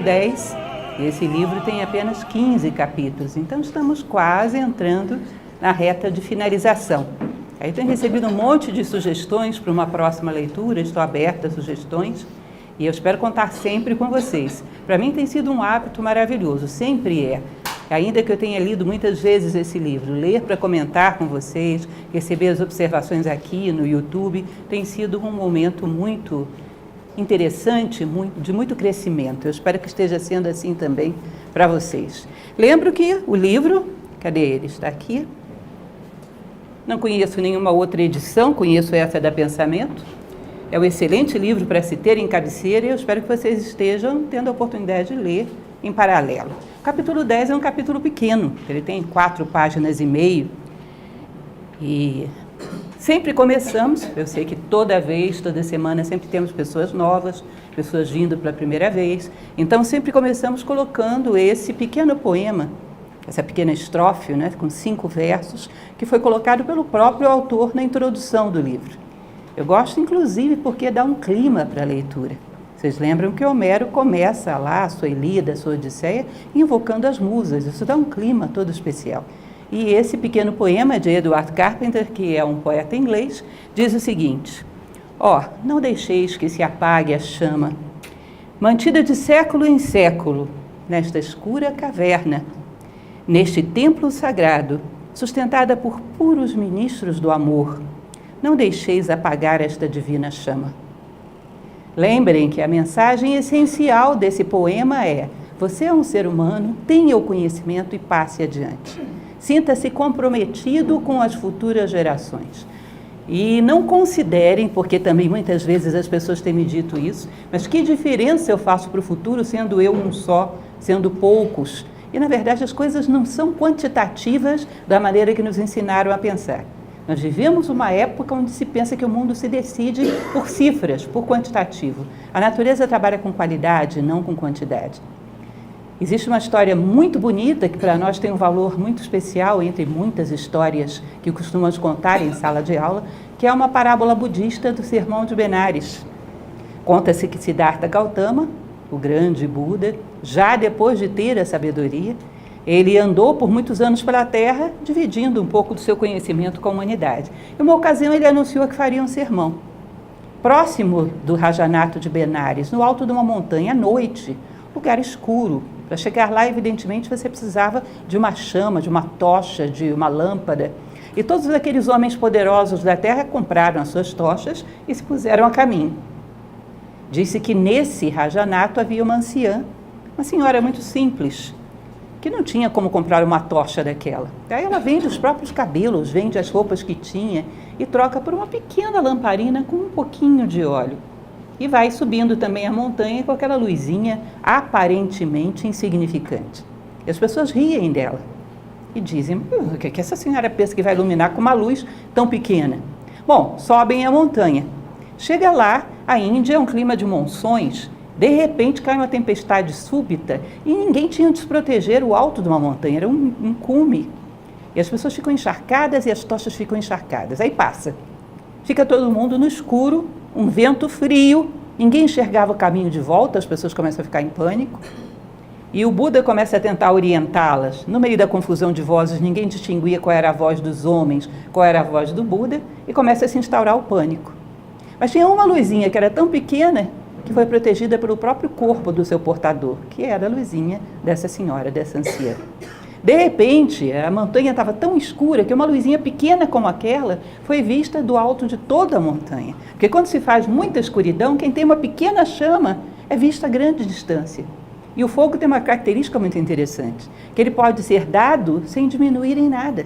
10. Esse livro tem apenas 15 capítulos, então estamos quase entrando na reta de finalização. Aí tenho recebido um monte de sugestões para uma próxima leitura, estou aberta a sugestões e eu espero contar sempre com vocês. Para mim tem sido um hábito maravilhoso, sempre é. Ainda que eu tenha lido muitas vezes esse livro, ler para comentar com vocês, receber as observações aqui no YouTube, tem sido um momento muito interessante, de muito crescimento. Eu espero que esteja sendo assim também para vocês. Lembro que o livro, cadê ele? Está aqui. Não conheço nenhuma outra edição, conheço essa da Pensamento. É um excelente livro para se ter em cabeceira e eu espero que vocês estejam tendo a oportunidade de ler em paralelo. O capítulo 10 é um capítulo pequeno, ele tem 4 páginas e meio. E sempre começamos, eu sei que toda semana, sempre temos pessoas novas, pessoas vindo pela primeira vez. Então, sempre começamos colocando esse pequeno poema, essa pequena estrofe, né, com 5 versos, que foi colocado pelo próprio autor na introdução do livro. Eu gosto, inclusive, porque dá um clima para a leitura. Vocês lembram que Homero começa lá a sua Ilíada, a sua Odisseia, invocando as musas. Isso dá um clima todo especial. E esse pequeno poema de Edward Carpenter, que é um poeta inglês, diz o seguinte: não deixeis que se apague a chama, mantida de século em século, nesta escura caverna, neste templo sagrado, sustentada por puros ministros do amor, não deixeis apagar esta divina chama. Lembrem que a mensagem essencial desse poema é: você é um ser humano, tenha o conhecimento e passe adiante. Sinta-se comprometido com as futuras gerações. E não considerem, porque também muitas vezes as pessoas têm me dito isso, mas que diferença eu faço para o futuro sendo eu um só, sendo poucos? E na verdade as coisas não são quantitativas da maneira que nos ensinaram a pensar. Nós vivemos uma época onde se pensa que o mundo se decide por cifras, por quantitativo. A natureza trabalha com qualidade, não com quantidade. Existe uma história muito bonita que para nós tem um valor muito especial entre muitas histórias que costumamos contar em sala de aula, que é uma parábola budista do Sermão de Benares. Conta-se que Siddhartha Gautama, o grande Buda, já depois de ter a sabedoria, ele andou por muitos anos pela Terra, dividindo um pouco do seu conhecimento com a humanidade. Em uma ocasião, ele anunciou que faria um sermão. Próximo do Rajanato de Benares, no alto de uma montanha, à noite, lugar escuro. Para chegar lá, evidentemente, você precisava de uma chama, de uma tocha, de uma lâmpada. E todos aqueles homens poderosos da Terra compraram as suas tochas e se puseram a caminho. Disse que nesse Rajanato havia uma anciã, uma senhora muito simples, que não tinha como comprar uma tocha daquela. Daí ela vende os próprios cabelos, vende as roupas que tinha e troca por uma pequena lamparina com um pouquinho de óleo. E vai subindo também a montanha com aquela luzinha aparentemente insignificante. E as pessoas riem dela e dizem: o que essa senhora pensa que vai iluminar com uma luz tão pequena? Bom, sobem a montanha. Chega lá, a Índia é um clima de monções. De repente cai uma tempestade súbita e ninguém tinha onde se proteger o alto de uma montanha, era um cume. E as pessoas ficam encharcadas e as tochas ficam encharcadas. Aí passa. Fica todo mundo no escuro, um vento frio, ninguém enxergava o caminho de volta, as pessoas começam a ficar em pânico. E o Buda começa a tentar orientá-las. No meio da confusão de vozes, ninguém distinguia qual era a voz dos homens, qual era a voz do Buda, e começa a se instaurar o pânico. Mas tinha uma luzinha que era tão pequena que foi protegida pelo próprio corpo do seu portador, que era a luzinha dessa senhora, dessa anciã. De repente, a montanha estava tão escura que uma luzinha pequena como aquela foi vista do alto de toda a montanha. Porque quando se faz muita escuridão, quem tem uma pequena chama é vista a grande distância. E o fogo tem uma característica muito interessante, que ele pode ser dado sem diminuir em nada,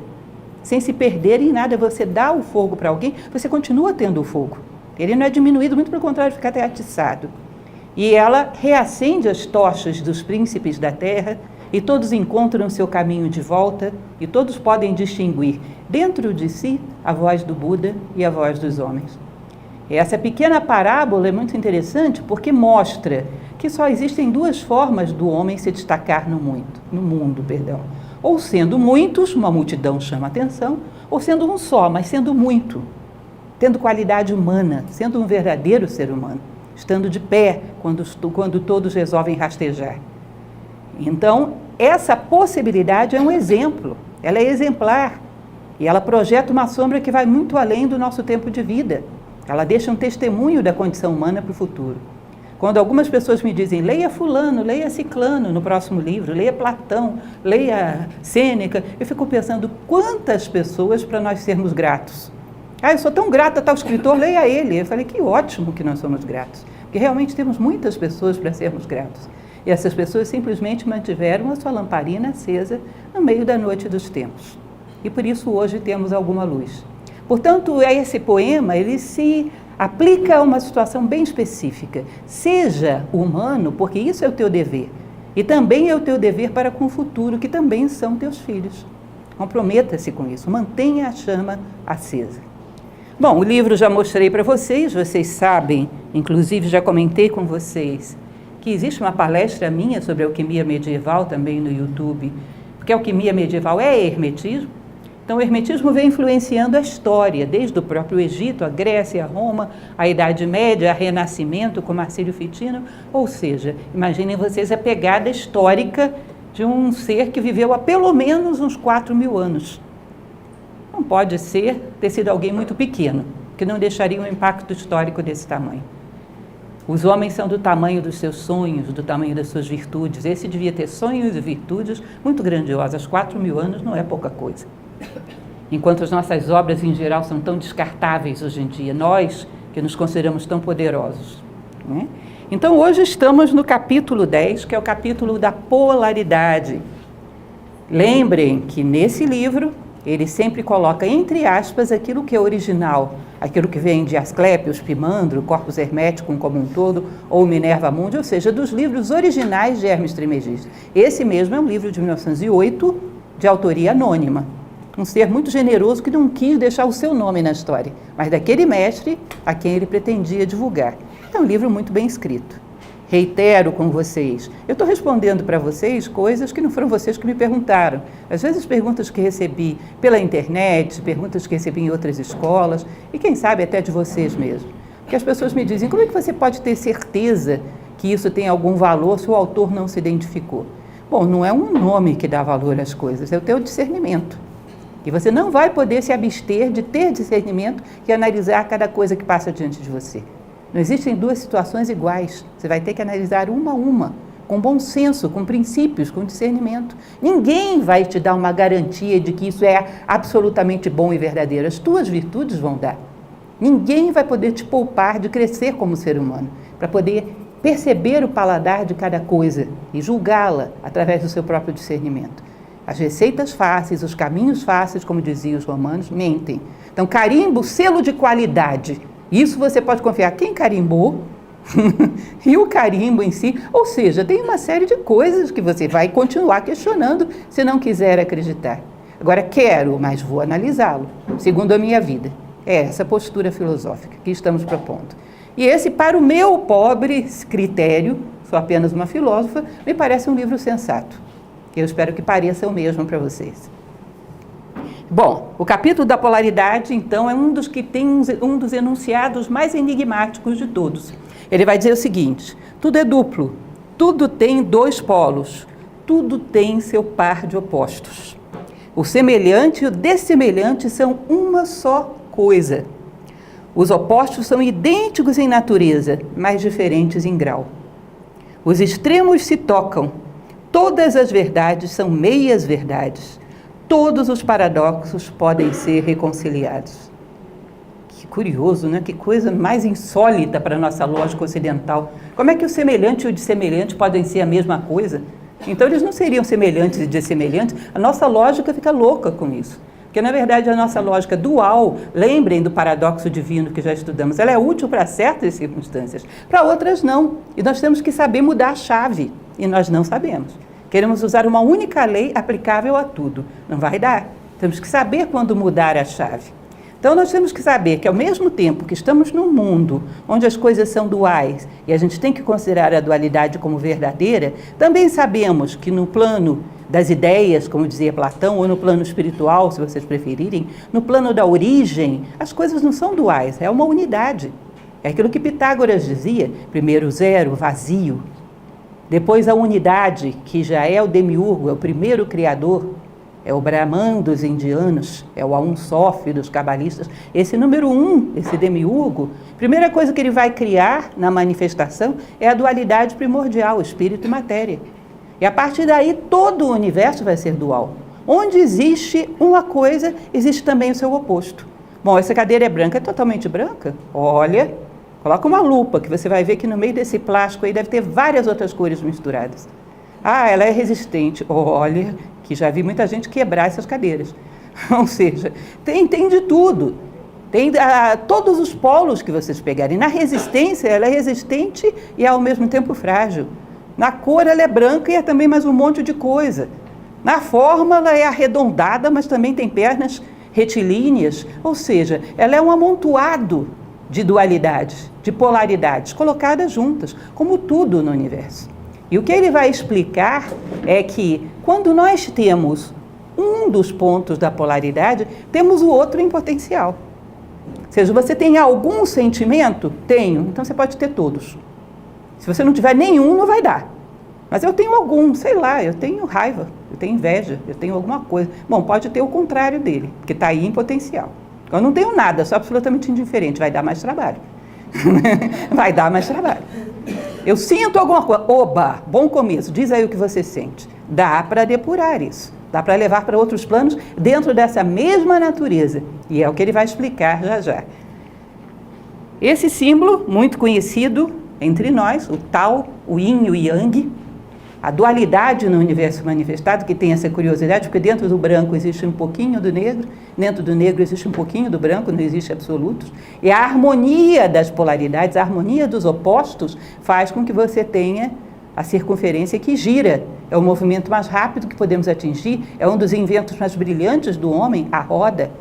sem se perder em nada. Você dá o fogo para alguém, você continua tendo o fogo. Ele não é diminuído, muito pelo contrário, fica até atiçado. E ela reacende as tochas dos príncipes da terra e todos encontram seu caminho de volta e todos podem distinguir dentro de si a voz do Buda e a voz dos homens. Essa pequena parábola é muito interessante porque mostra que só existem 2 formas do homem se destacar no mundo. Ou sendo muitos, uma multidão chama atenção, ou sendo um só, mas sendo muito, tendo qualidade humana, sendo um verdadeiro ser humano, estando de pé quando todos resolvem rastejar. Então, essa possibilidade é um exemplo, ela é exemplar. E ela projeta uma sombra que vai muito além do nosso tempo de vida. Ela deixa um testemunho da condição humana para o futuro. Quando algumas pessoas me dizem, leia fulano, leia ciclano no próximo livro, leia Platão, leia Sêneca, eu fico pensando quantas pessoas para nós sermos gratos. Eu sou tão grata a tal escritor, leia ele. Eu falei, que ótimo que nós somos gratos, porque realmente temos muitas pessoas para sermos gratos. E essas pessoas simplesmente mantiveram a sua lamparina acesa no meio da noite dos tempos. E por isso hoje temos alguma luz. Portanto, esse poema, ele se aplica a uma situação bem específica. Seja humano, porque isso é o teu dever. E também é o teu dever para com o futuro, que também são teus filhos. Comprometa-se com isso, mantenha a chama acesa. Bom, o livro já mostrei para vocês sabem, inclusive já comentei com vocês, que existe uma palestra minha sobre alquimia medieval também no YouTube, porque a alquimia medieval é hermetismo. Então, o hermetismo vem influenciando a história, desde o próprio Egito, a Grécia, a Roma, a Idade Média, a Renascimento, com Marcílio Fitino. Ou seja, imaginem vocês a pegada histórica de um ser que viveu há pelo menos uns 4.000 anos. Não pode ter sido alguém muito pequeno, que não deixaria um impacto histórico desse tamanho. Os homens são do tamanho dos seus sonhos, do tamanho das suas virtudes. Esse devia ter sonhos e virtudes muito grandiosas. 4.000 anos não é pouca coisa. Enquanto as nossas obras em geral são tão descartáveis hoje em dia, nós que nos consideramos tão poderosos, né? Então hoje estamos no capítulo 10, que é o capítulo da polaridade. Lembrem que nesse livro ele sempre coloca entre aspas aquilo que é original, aquilo que vem de Asclépios, Pimandro, Corpus Hermeticum como um todo, ou Minerva Mundi, ou seja, dos livros originais de Hermes Trismegisto. Esse mesmo é um livro de 1908, de autoria anônima. Um ser muito generoso que não quis deixar o seu nome na história, mas daquele mestre a quem ele pretendia divulgar. É um livro muito bem escrito. Reitero com vocês, eu estou respondendo para vocês coisas que não foram vocês que me perguntaram. Às vezes perguntas que recebi pela internet, perguntas que recebi em outras escolas, e quem sabe até de vocês mesmo. Porque as pessoas me dizem, como é que você pode ter certeza que isso tem algum valor se o autor não se identificou? Bom, não é um nome que dá valor às coisas, é o teu discernimento. E você não vai poder se abster de ter discernimento e analisar cada coisa que passa diante de você. Não existem duas situações iguais. Você vai ter que analisar uma a uma, com bom senso, com princípios, com discernimento. Ninguém vai te dar uma garantia de que isso é absolutamente bom e verdadeiro. As tuas virtudes vão dar. Ninguém vai poder te poupar de crescer como ser humano, para poder perceber o paladar de cada coisa e julgá-la através do seu próprio discernimento. As receitas fáceis, os caminhos fáceis, como diziam os romanos, mentem. Então, carimbo, selo de qualidade. Isso você pode confiar quem carimbou e o carimbo em si. Ou seja, tem uma série de coisas que você vai continuar questionando se não quiser acreditar. Agora, quero, mas vou analisá-lo, segundo a minha vida. É essa postura filosófica que estamos propondo. E esse, para o meu pobre critério, sou apenas uma filósofa, me parece um livro sensato. Eu espero que pareça o mesmo para vocês. Bom, o capítulo da polaridade, então, é um dos que tem um dos enunciados mais enigmáticos de todos. Ele vai dizer o seguinte: tudo é duplo, tudo tem dois polos, tudo tem seu par de opostos. O semelhante e o dessemelhante são uma só coisa. Os opostos são idênticos em natureza, mas diferentes em grau. Os extremos se tocam. Todas as verdades são meias verdades. Todos os paradoxos podem ser reconciliados. Que curioso, né? Que coisa mais insólita para a nossa lógica ocidental. Como é que o semelhante e o dissemelhante podem ser a mesma coisa? Então, eles não seriam semelhantes e dissemelhantes. A nossa lógica fica louca com isso. Porque, na verdade, a nossa lógica dual, lembrem do paradoxo divino que já estudamos, ela é útil para certas circunstâncias, para outras não. E nós temos que saber mudar a chave. E nós não sabemos. Queremos usar uma única lei aplicável a tudo. Não vai dar. Temos que saber quando mudar a chave. Então, nós temos que saber que, ao mesmo tempo que estamos num mundo onde as coisas são duais e a gente tem que considerar a dualidade como verdadeira, também sabemos que no plano das ideias, como dizia Platão, ou no plano espiritual, se vocês preferirem, no plano da origem, as coisas não são duais, é uma unidade. É aquilo que Pitágoras dizia, primeiro zero, vazio. Depois a unidade, que já é o demiurgo, é o primeiro criador, é o Brahman dos indianos, é o Aum Sof dos cabalistas. Esse número 1, esse demiurgo, primeira coisa que ele vai criar na manifestação é a dualidade primordial, espírito e matéria. E a partir daí todo o universo vai ser dual. Onde existe uma coisa, existe também o seu oposto. Bom, essa cadeira é branca, é totalmente branca? Olha, coloca uma lupa que você vai ver que no meio desse plástico aí deve ter várias outras cores misturadas. Ah, ela é resistente. Olha, que já vi muita gente quebrar essas cadeiras. Ou seja, tem de tudo. Tem todos os polos que vocês pegarem. Na resistência, ela é resistente e ao mesmo tempo frágil. Na cor, ela é branca e é também mais um monte de coisa. Na forma, ela é arredondada, mas também tem pernas retilíneas. Ou seja, ela é um amontoado de dualidades, de polaridades, colocadas juntas, como tudo no universo. E o que ele vai explicar é que, quando nós temos um dos pontos da polaridade, temos o outro em potencial. Ou seja, você tem algum sentimento? Tenho. Então você pode ter todos. Se você não tiver nenhum, não vai dar. Mas eu tenho algum, sei lá, eu tenho raiva, eu tenho inveja, eu tenho alguma coisa. Bom, pode ter o contrário dele, porque está aí em potencial. Eu não tenho nada, sou absolutamente indiferente, vai dar mais trabalho. Vai dar mais trabalho. Eu sinto alguma coisa, oba, bom começo, diz aí o que você sente. Dá para depurar isso, dá para levar para outros planos dentro dessa mesma natureza. E é o que ele vai explicar já já. Esse símbolo, muito conhecido entre nós, o Tao, o Yin e o Yang, a dualidade no universo manifestado, que tem essa curiosidade, porque dentro do branco existe um pouquinho do negro, dentro do negro existe um pouquinho do branco, não existe absolutos. E a harmonia das polaridades, a harmonia dos opostos, faz com que você tenha a circunferência que gira. É o movimento mais rápido que podemos atingir, é um dos inventos mais brilhantes do homem, a roda.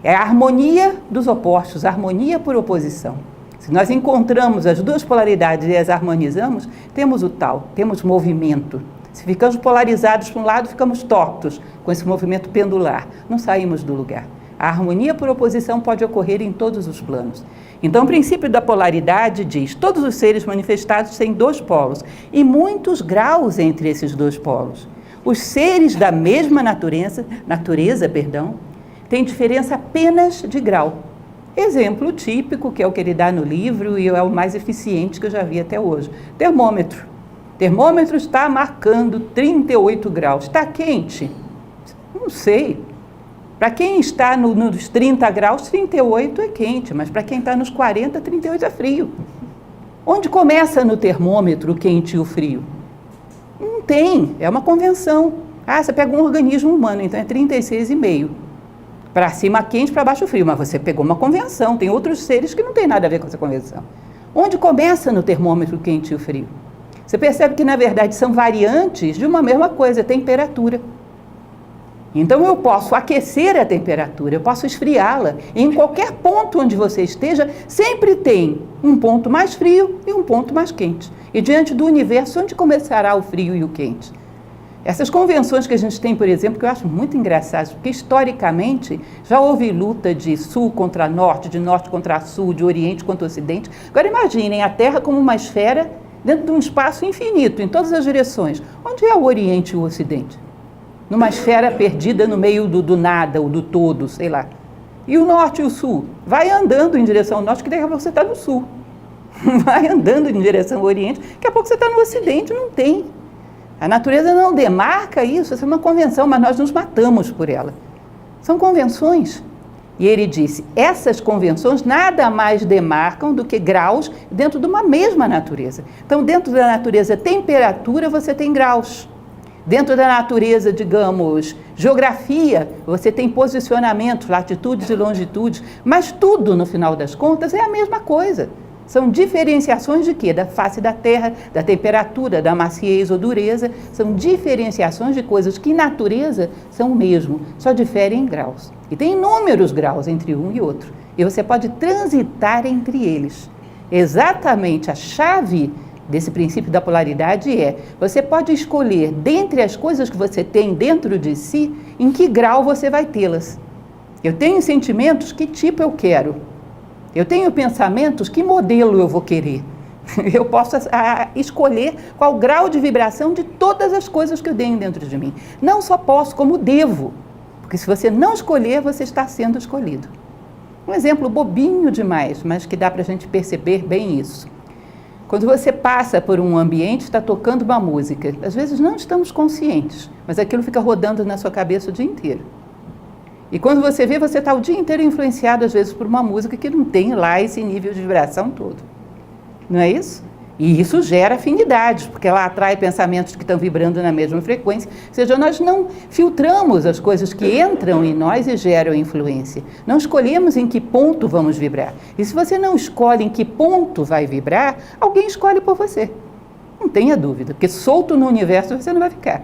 É a harmonia dos opostos, a harmonia por oposição. Se nós encontramos as duas polaridades e as harmonizamos, temos o tal, temos movimento. Se ficamos polarizados para um lado, ficamos tortos com esse movimento pendular. Não saímos do lugar. A harmonia por oposição pode ocorrer em todos os planos. Então, o princípio da polaridade diz: todos os seres manifestados têm dois polos e muitos graus entre esses dois polos. Os seres da mesma natureza, têm diferença apenas de grau. Exemplo típico, que é o que ele dá no livro e é o mais eficiente que eu já vi até hoje. Termômetro. Termômetro está marcando 38 graus. Está quente? Não sei. Para quem está nos 30 graus, 38 é quente, mas para quem está nos 40, 38 é frio. Onde começa no termômetro o quente e o frio? Não tem, é uma convenção. Ah, você pega um organismo humano, então é 36,5. Para cima quente, para baixo frio, mas você pegou uma convenção, tem outros seres que não tem nada a ver com essa convenção. Onde começa no termômetro o quente e o frio? Você percebe que, na verdade, são variantes de uma mesma coisa, temperatura. Então, eu posso aquecer a temperatura, eu posso esfriá-la. Em qualquer ponto onde você esteja, sempre tem um ponto mais frio e um ponto mais quente. E diante do universo, onde começará o frio e o quente? Essas convenções que a gente tem, por exemplo, que eu acho muito engraçadas, porque historicamente já houve luta de sul contra norte, de norte contra sul, de oriente contra ocidente. Agora imaginem a Terra como uma esfera dentro de um espaço infinito, em todas as direções. Onde é o oriente e o ocidente? Numa esfera perdida no meio do nada, ou do todo, sei lá. E o norte e o sul? Vai andando em direção ao norte, que daqui a pouco você está no sul. Vai andando em direção ao oriente, daqui a pouco você está no ocidente, não tem. A natureza não demarca isso, essa é uma convenção, mas nós nos matamos por ela. São convenções. E ele disse, essas convenções nada mais demarcam do que graus dentro de uma mesma natureza. Então, dentro da natureza temperatura, você tem graus. Dentro da natureza, digamos, geografia, você tem posicionamentos, latitudes e longitudes, mas tudo, no final das contas, é a mesma coisa. São diferenciações de quê? Da face da Terra, da temperatura, da maciez ou dureza. São diferenciações de coisas que, em natureza, são o mesmo, só diferem em graus. E tem inúmeros graus entre um e outro. E você pode transitar entre eles. Exatamente a chave desse princípio da polaridade é: você pode escolher, dentre as coisas que você tem dentro de si, em que grau você vai tê-las. Eu tenho sentimentos, que tipo eu quero? Eu tenho pensamentos, que modelo eu vou querer? Eu posso escolher qual grau de vibração de todas as coisas que eu tenho dentro de mim. Não só posso, como devo. Porque se você não escolher, você está sendo escolhido. Um exemplo bobinho demais, mas que dá para a gente perceber bem isso. Quando você passa por um ambiente, está tocando uma música, às vezes não estamos conscientes, mas aquilo fica rodando na sua cabeça o dia inteiro. E quando você vê, você está o dia inteiro influenciado, às vezes, por uma música que não tem lá esse nível de vibração todo. Não é isso? E isso gera afinidades, porque ela atrai pensamentos que estão vibrando na mesma frequência. Ou seja, nós não filtramos as coisas que entram em nós e geram influência. Não escolhemos em que ponto vamos vibrar. E se você não escolhe em que ponto vai vibrar, alguém escolhe por você. Não tenha dúvida, porque solto no universo você não vai ficar.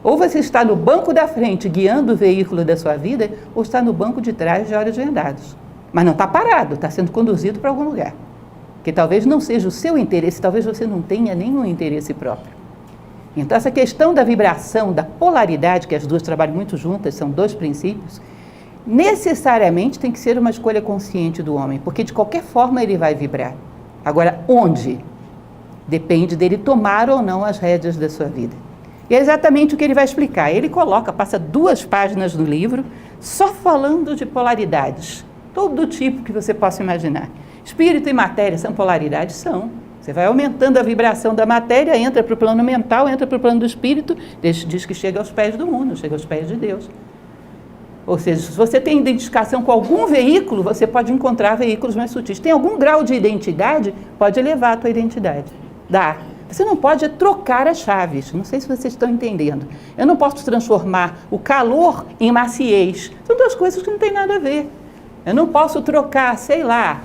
Ou você está no banco da frente guiando o veículo da sua vida, ou está no banco de trás de olhos vendados. Mas não está parado, está sendo conduzido para algum lugar. Que talvez não seja o seu interesse, talvez você não tenha nenhum interesse próprio. Então, essa questão da vibração, da polaridade, que as duas trabalham muito juntas, são dois princípios, necessariamente tem que ser uma escolha consciente do homem, porque de qualquer forma ele vai vibrar. Agora, onde? Depende dele tomar ou não as rédeas da sua vida. E é exatamente o que ele vai explicar. Ele passa 2 páginas no livro, só falando de polaridades, todo tipo que você possa imaginar. Espírito e matéria são polaridades? São. Você vai aumentando a vibração da matéria, entra para o plano mental, entra para o plano do espírito, diz que chega aos pés do mundo, chega aos pés de Deus. Ou seja, se você tem identificação com algum veículo, você pode encontrar veículos mais sutis. Tem algum grau de identidade, pode elevar a tua identidade. Dá. Você não pode trocar as chaves. Não sei se vocês estão entendendo. Eu não posso transformar o calor em maciez. São 2 coisas que não têm nada a ver. Eu não posso trocar, sei lá,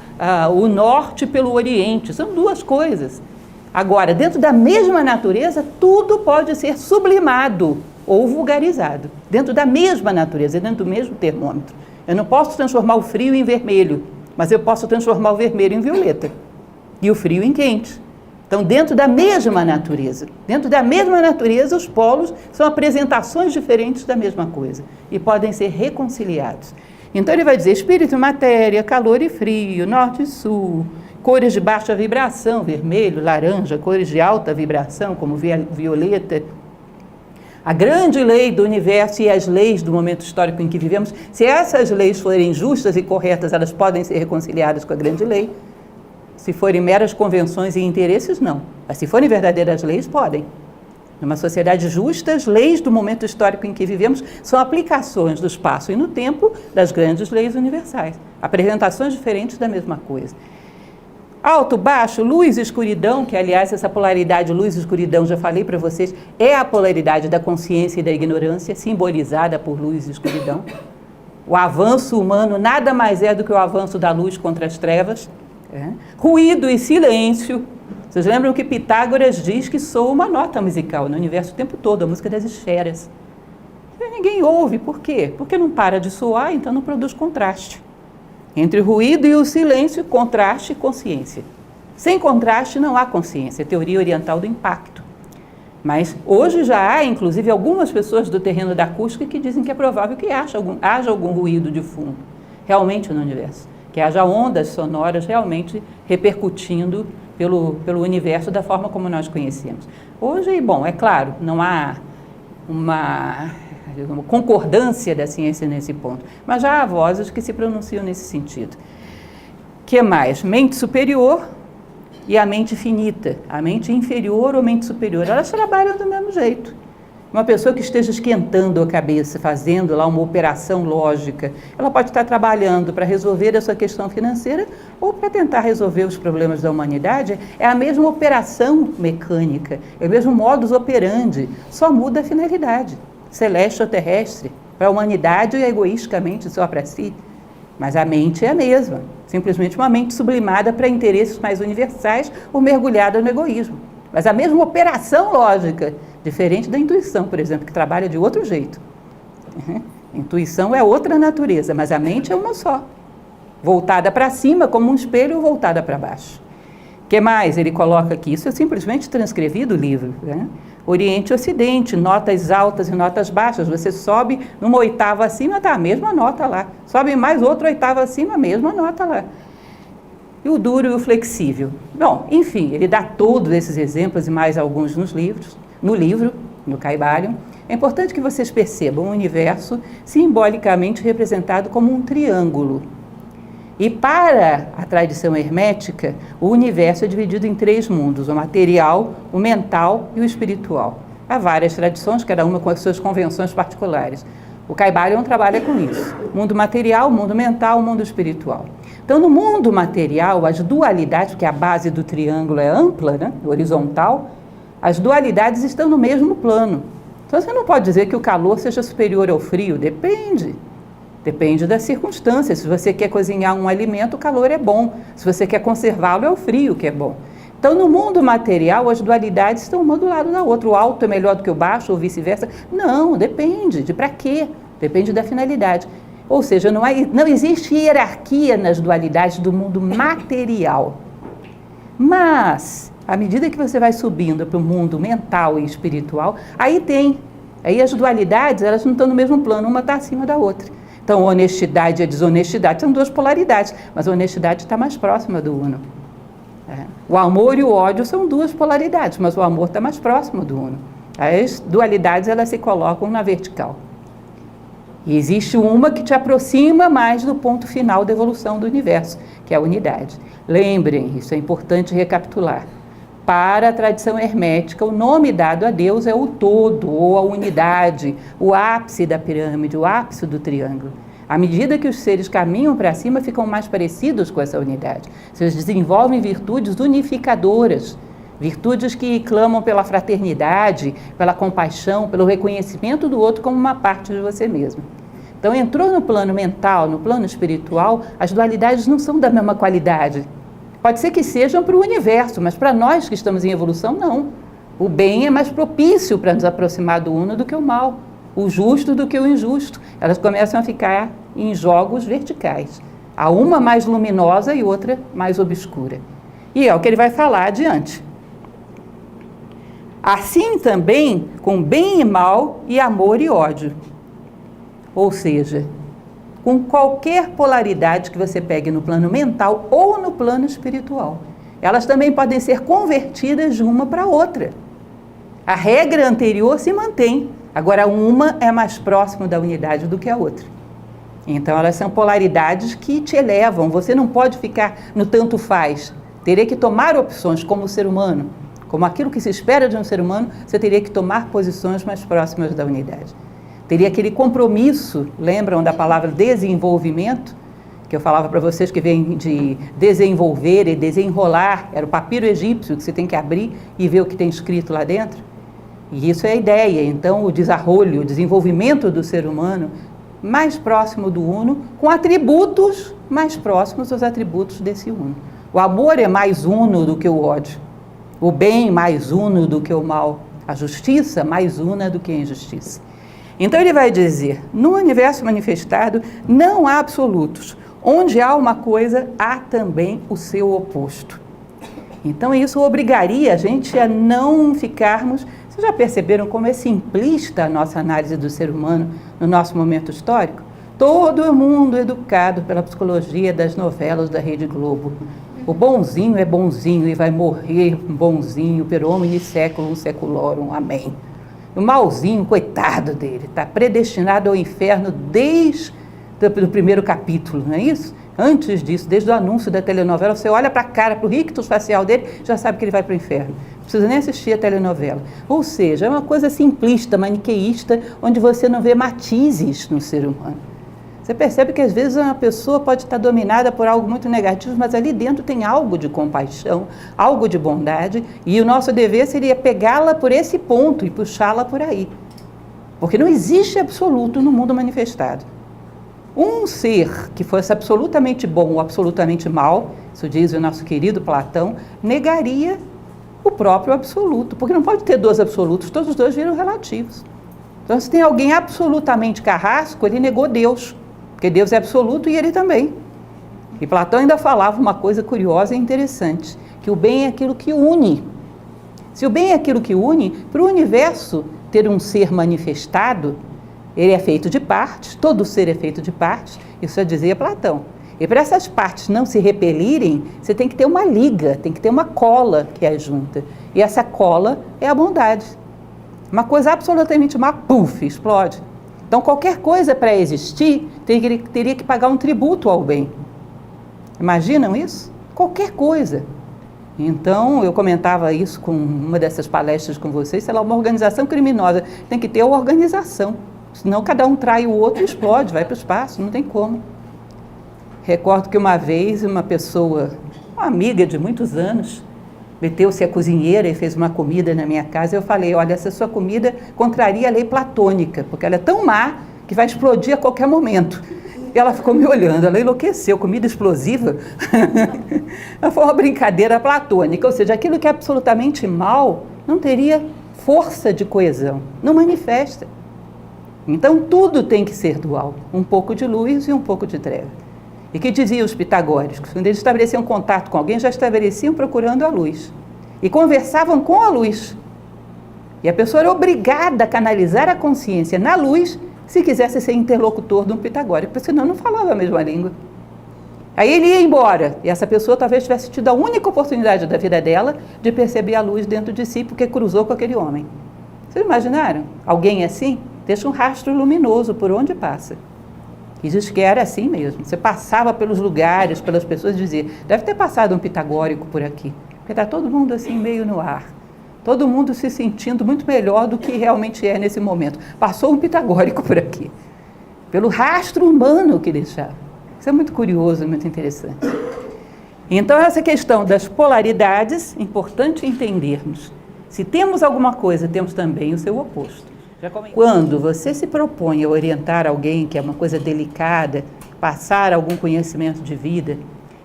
o norte pelo oriente. São 2 coisas. Agora, dentro da mesma natureza, tudo pode ser sublimado ou vulgarizado. Dentro da mesma natureza, dentro do mesmo termômetro. Eu não posso transformar o frio em vermelho, mas eu posso transformar o vermelho em violeta e o frio em quente. Então, dentro da mesma natureza, os polos são apresentações diferentes da mesma coisa e podem ser reconciliados. Então ele vai dizer espírito e matéria, calor e frio, norte e sul, cores de baixa vibração, vermelho, laranja, cores de alta vibração, como violeta. A grande lei do universo e as leis do momento histórico em que vivemos, se essas leis forem justas e corretas, elas podem ser reconciliadas com a grande lei. Se forem meras convenções e interesses, não. Mas se forem verdadeiras leis, podem. Numa sociedade justa, as leis do momento histórico em que vivemos são aplicações do espaço e no tempo das grandes leis universais. Apresentações diferentes da mesma coisa. Alto, baixo, luz e escuridão, que aliás essa polaridade luz e escuridão, já falei para vocês, é a polaridade da consciência e da ignorância, simbolizada por luz e escuridão. O avanço humano nada mais é do que o avanço da luz contra as trevas. Ruído e silêncio. Vocês lembram que Pitágoras diz que soa uma nota musical no universo o tempo todo, a música das esferas. E ninguém ouve, por quê? Porque não para de soar, então não produz contraste. Entre o ruído e o silêncio, contraste e consciência. Sem contraste não há consciência, teoria oriental do impacto. Mas hoje já há, inclusive, algumas pessoas do terreno da acústica que dizem que é provável que haja algum ruído de fundo, realmente no universo. Que haja ondas sonoras realmente repercutindo pelo universo da forma como nós conhecemos. Hoje, bom, é claro, não há uma concordância da ciência nesse ponto, mas já há vozes que se pronunciam nesse sentido. Que mais? Mente superior e a mente finita, a mente inferior ou mente superior, elas trabalham do mesmo jeito. Uma pessoa que esteja esquentando a cabeça, fazendo lá uma operação lógica, ela pode estar trabalhando para resolver a sua questão financeira ou para tentar resolver os problemas da humanidade. É a mesma operação mecânica, é o mesmo modus operandi, só muda a finalidade, celeste ou terrestre, para a humanidade e egoisticamente só para si. Mas a mente é a mesma, simplesmente uma mente sublimada para interesses mais universais ou mergulhada no egoísmo. Mas a mesma operação lógica, diferente da intuição, por exemplo, que trabalha de outro jeito. Intuição é outra natureza, mas a mente é uma só. Voltada para cima, como um espelho, voltada para baixo. O que mais ele coloca aqui? Isso é simplesmente transcrevi do livro. Oriente e Ocidente, notas altas e notas baixas. Você sobe numa oitava acima, está a mesma nota lá. Sobe mais outra oitava acima, a mesma nota lá. e o duro e o flexível. Bom, enfim, ele dá todos esses exemplos e mais alguns no livro, no Kybalion. É importante que vocês percebam o universo simbolicamente representado como um triângulo. E para a tradição hermética, o universo é dividido em 3 mundos, o material, o mental e o espiritual. Há várias tradições, cada uma com as suas convenções particulares. O Kybalion trabalha com isso. Mundo material, mundo mental, mundo espiritual. Então, no mundo material, as dualidades, porque a base do triângulo é ampla, né, horizontal, as dualidades estão no mesmo plano. Então, você não pode dizer que o calor seja superior ao frio, depende. Depende das circunstâncias. Se você quer cozinhar um alimento, o calor é bom. Se você quer conservá-lo, é o frio que é bom. Então, no mundo material, as dualidades estão uma do lado da outra. O alto é melhor do que o baixo ou vice-versa? Não, depende de para quê. Depende da finalidade. Ou seja, não existe hierarquia nas dualidades do mundo material. Mas, à medida que você vai subindo para o mundo mental e espiritual, aí as dualidades, elas não estão no mesmo plano, uma está acima da outra. Então, a honestidade e a desonestidade são 2 polaridades, mas a honestidade está mais próxima do uno. O amor e o ódio são 2 polaridades, mas o amor está mais próximo do uno. As dualidades, elas se colocam na vertical. E existe uma que te aproxima mais do ponto final da evolução do universo, que é a unidade. Lembrem, isso é importante recapitular. Para a tradição hermética, o nome dado a Deus é o todo, ou a unidade, o ápice da pirâmide, o ápice do triângulo. À medida que os seres caminham para cima, ficam mais parecidos com essa unidade. Eles desenvolvem virtudes unificadoras, virtudes que clamam pela fraternidade, pela compaixão, pelo reconhecimento do outro como uma parte de você mesmo. Então, entrou no plano mental, no plano espiritual, as dualidades não são da mesma qualidade. Pode ser que sejam para o universo, mas para nós que estamos em evolução, não. O bem é mais propício para nos aproximar do uno do que o mal. O justo do que o injusto. Elas começam a ficar em jogos verticais. Há uma mais luminosa e outra mais obscura. E é o que ele vai falar adiante. Assim também com bem e mal e amor e ódio. Ou seja, com qualquer polaridade que você pegue no plano mental ou no plano espiritual. Elas também podem ser convertidas de uma para outra. A regra anterior se mantém. Agora, uma é mais próxima da unidade do que a outra. Então, elas são polaridades que te elevam. Você não pode ficar no tanto faz. Teria que tomar opções como ser humano. Como aquilo que se espera de um ser humano, você teria que tomar posições mais próximas da unidade. Teria aquele compromisso, lembram da palavra desenvolvimento? Que eu falava para vocês que vem de desenvolver e desenrolar. Era o papiro egípcio que você tem que abrir e ver o que tem escrito lá dentro. E isso é a ideia. Então, o desarrolho, o desenvolvimento do ser humano mais próximo do uno, com atributos mais próximos aos atributos desse uno. O amor é mais uno do que o ódio. O bem mais uno do que o mal. A justiça mais una do que a injustiça. Então, ele vai dizer, no universo manifestado não há absolutos. Onde há uma coisa, há também o seu oposto. Então, isso obrigaria a gente a não ficarmos... Vocês já perceberam como é simplista a nossa análise do ser humano no nosso momento histórico? Todo mundo educado pela psicologia das novelas da Rede Globo. O bonzinho é bonzinho e vai morrer bonzinho, per homine seculum seculorum, amém. O malzinho, coitado dele, está predestinado ao inferno desde o primeiro capítulo, não é isso? Antes disso, desde o anúncio da telenovela, você olha para a cara, para o rictus facial dele, já sabe que ele vai para o inferno. Não precisa nem assistir a telenovela. Ou seja, é uma coisa simplista, maniqueísta, onde você não vê matizes no ser humano. Você percebe que às vezes uma pessoa pode estar dominada por algo muito negativo, mas ali dentro tem algo de compaixão, algo de bondade, e o nosso dever seria pegá-la por esse ponto e puxá-la por aí. Porque não existe absoluto no mundo manifestado. Um ser que fosse absolutamente bom ou absolutamente mal, isso diz o nosso querido Platão, negaria o próprio absoluto, porque não pode ter 2 absolutos, todos os 2 viram relativos. Então, se tem alguém absolutamente carrasco, ele negou Deus, porque Deus é absoluto e ele também. E Platão ainda falava uma coisa curiosa e interessante, que o bem é aquilo que une. Se o bem é aquilo que une, para o universo ter um ser manifestado, ele é feito de partes, todo ser é feito de partes, isso já dizia Platão. E para essas partes não se repelirem, você tem que ter uma liga, tem que ter uma cola que as junta. E essa cola é a bondade. Uma coisa absolutamente má, puf, explode. Então, qualquer coisa para existir teria que pagar um tributo ao bem. Imaginam isso? Qualquer coisa. Então, eu comentava isso com uma dessas palestras com vocês, sei lá, uma organização criminosa tem que ter uma organização, senão cada um trai o outro e explode, vai para o espaço, não tem como. Recordo que uma vez uma pessoa, uma amiga de muitos anos, meteu-se a cozinheira e fez uma comida na minha casa. Eu falei, olha, essa sua comida contraria a lei platônica, porque ela é tão má que vai explodir a qualquer momento. E ela ficou me olhando, ela enlouqueceu, comida explosiva. Foi uma brincadeira platônica, ou seja, aquilo que é absolutamente mal não teria força de coesão, não manifesta. Então tudo tem que ser dual, um pouco de luz e um pouco de treva. E que diziam os pitagóricos? Quando eles estabeleciam contato com alguém, já estabeleciam procurando a luz. E conversavam com a luz. E a pessoa era obrigada a canalizar a consciência na luz se quisesse ser interlocutor de um pitagórico, porque senão não falava a mesma língua. Aí ele ia embora, e essa pessoa talvez tivesse tido a única oportunidade da vida dela de perceber a luz dentro de si, porque cruzou com aquele homem. Vocês imaginaram? Alguém assim deixa um rastro luminoso por onde passa. E diz que era assim mesmo. Você passava pelos lugares, pelas pessoas, e dizia, deve ter passado um pitagórico por aqui. Porque está todo mundo assim meio no ar. Todo mundo se sentindo muito melhor do que realmente é nesse momento. Passou um pitagórico por aqui. Pelo rastro humano que deixava. Isso é muito curioso, muito interessante. Então, essa questão das polaridades, importante entendermos. Se temos alguma coisa, temos também o seu oposto. Quando você se propõe a orientar alguém, que é uma coisa delicada, passar algum conhecimento de vida,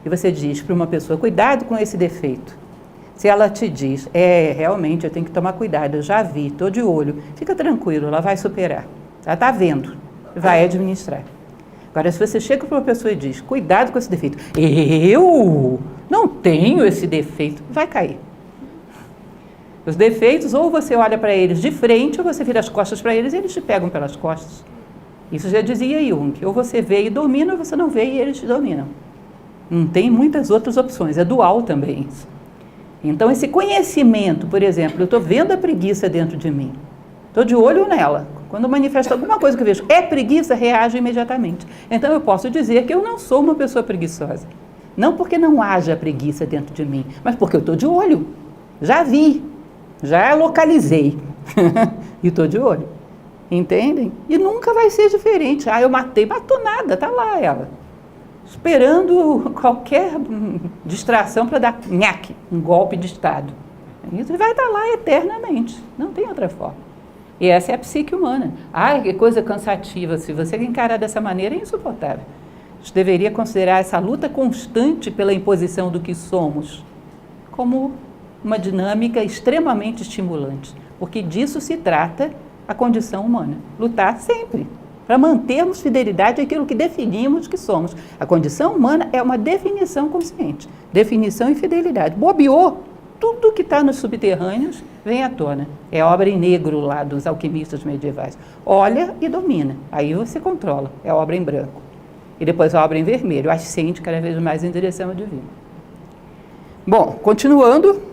e você diz para uma pessoa, cuidado com esse defeito. Se ela te diz, realmente eu tenho que tomar cuidado, eu já vi, estou de olho, fica tranquilo, ela vai superar. Ela está vendo, vai administrar. Agora, se você chega para uma pessoa e diz, cuidado com esse defeito, eu não tenho esse defeito, vai cair. Os defeitos, ou você olha para eles de frente, ou você vira as costas para eles e eles te pegam pelas costas. Isso já dizia Jung. Ou você vê e domina, ou você não vê e eles te dominam. Não tem muitas outras opções, é dual também isso. Então, esse conhecimento, por exemplo, eu estou vendo a preguiça dentro de mim. Estou de olho nela. Quando manifesta alguma coisa que eu vejo, é preguiça, reajo imediatamente. Então, eu posso dizer que eu não sou uma pessoa preguiçosa. Não porque não haja preguiça dentro de mim, mas porque eu estou de olho. Já vi. Já localizei e estou de olho, entendem? E nunca vai ser diferente. Eu matei, matou nada, está lá ela, esperando qualquer distração para dar nhaque, um golpe de Estado. Isso vai estar lá eternamente, não tem outra forma. E essa é a psique humana. Que coisa cansativa, se você encarar dessa maneira é insuportável. A gente deveria considerar essa luta constante pela imposição do que somos como uma dinâmica extremamente estimulante, porque disso se trata a condição humana. Lutar sempre, para mantermos fidelidade àquilo que definimos que somos. A condição humana é uma definição consciente, definição e fidelidade. Bobeou, tudo que está nos subterrâneos vem à tona. É obra em negro lá dos alquimistas medievais. Olha e domina, aí você controla, é obra em branco. E depois a obra em vermelho, ascende cada vez mais em direção ao divino. Bom, continuando,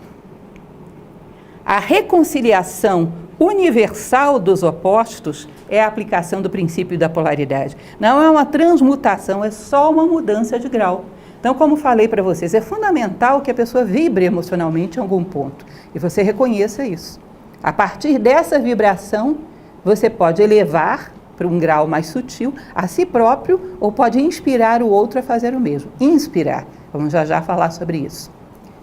a reconciliação universal dos opostos é a aplicação do princípio da polaridade. Não é uma transmutação, é só uma mudança de grau. Então, como falei para vocês, é fundamental que a pessoa vibre emocionalmente em algum ponto. E você reconheça isso. A partir dessa vibração, você pode elevar para um grau mais sutil a si próprio ou pode inspirar o outro a fazer o mesmo. Inspirar. Vamos já falar sobre isso.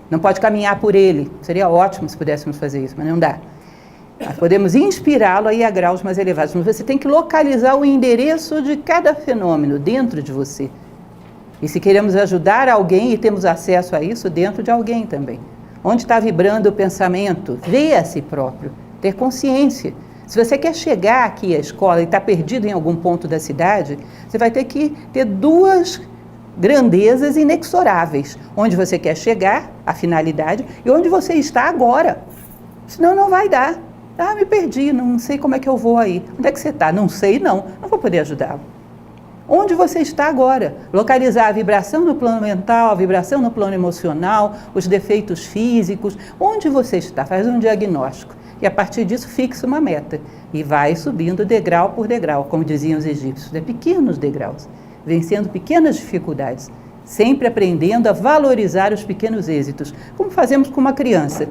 Não pode caminhar por ele. Seria ótimo se pudéssemos fazer isso, mas não dá. Nós podemos inspirá-lo a ir a graus mais elevados, mas você tem que localizar o endereço de cada fenômeno dentro de você. E se queremos ajudar alguém e temos acesso a isso dentro de alguém também. Onde está vibrando o pensamento? Ver a si próprio, ter consciência. Se você quer chegar aqui à escola e está perdido em algum ponto da cidade, você vai ter que ter duas grandezas inexoráveis. Onde você quer chegar, a finalidade, e onde você está agora. Senão não vai dar. Me perdi, não sei como é que eu vou aí. Onde é que você está? Não sei, não vou poder ajudá-lo. Onde você está agora? Localizar a vibração no plano mental, a vibração no plano emocional, os defeitos físicos. Onde você está? Faz um diagnóstico. E a partir disso fixa uma meta. E vai subindo degrau por degrau, como diziam os egípcios, de pequenos degraus, vencendo pequenas dificuldades, sempre aprendendo a valorizar os pequenos êxitos, como fazemos com uma criança.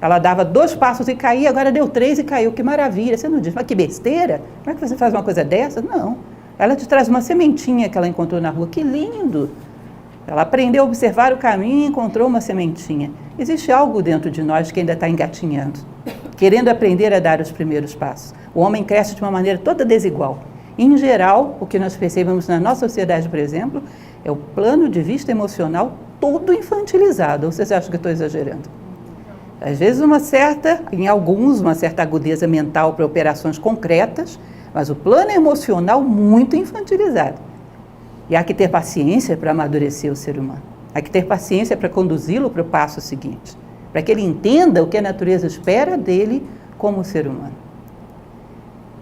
Ela dava 2 passos e caía, agora deu 3 e caiu. Que maravilha! Você não diz, mas que besteira! Como é que você faz uma coisa dessa? Não. Ela te traz uma sementinha que ela encontrou na rua. Que lindo! Ela aprendeu a observar o caminho e encontrou uma sementinha. Existe algo dentro de nós que ainda está engatinhando, querendo aprender a dar os primeiros passos. O homem cresce de uma maneira toda desigual. Em geral, o que nós percebemos na nossa sociedade, por exemplo, é o plano de vista emocional todo infantilizado. Ou vocês acham que eu estou exagerando? Às vezes em alguns, uma certa agudeza mental para operações concretas, mas o plano emocional muito infantilizado. E há que ter paciência para amadurecer o ser humano. Há que ter paciência para conduzi-lo para o passo seguinte, para que ele entenda o que a natureza espera dele como ser humano.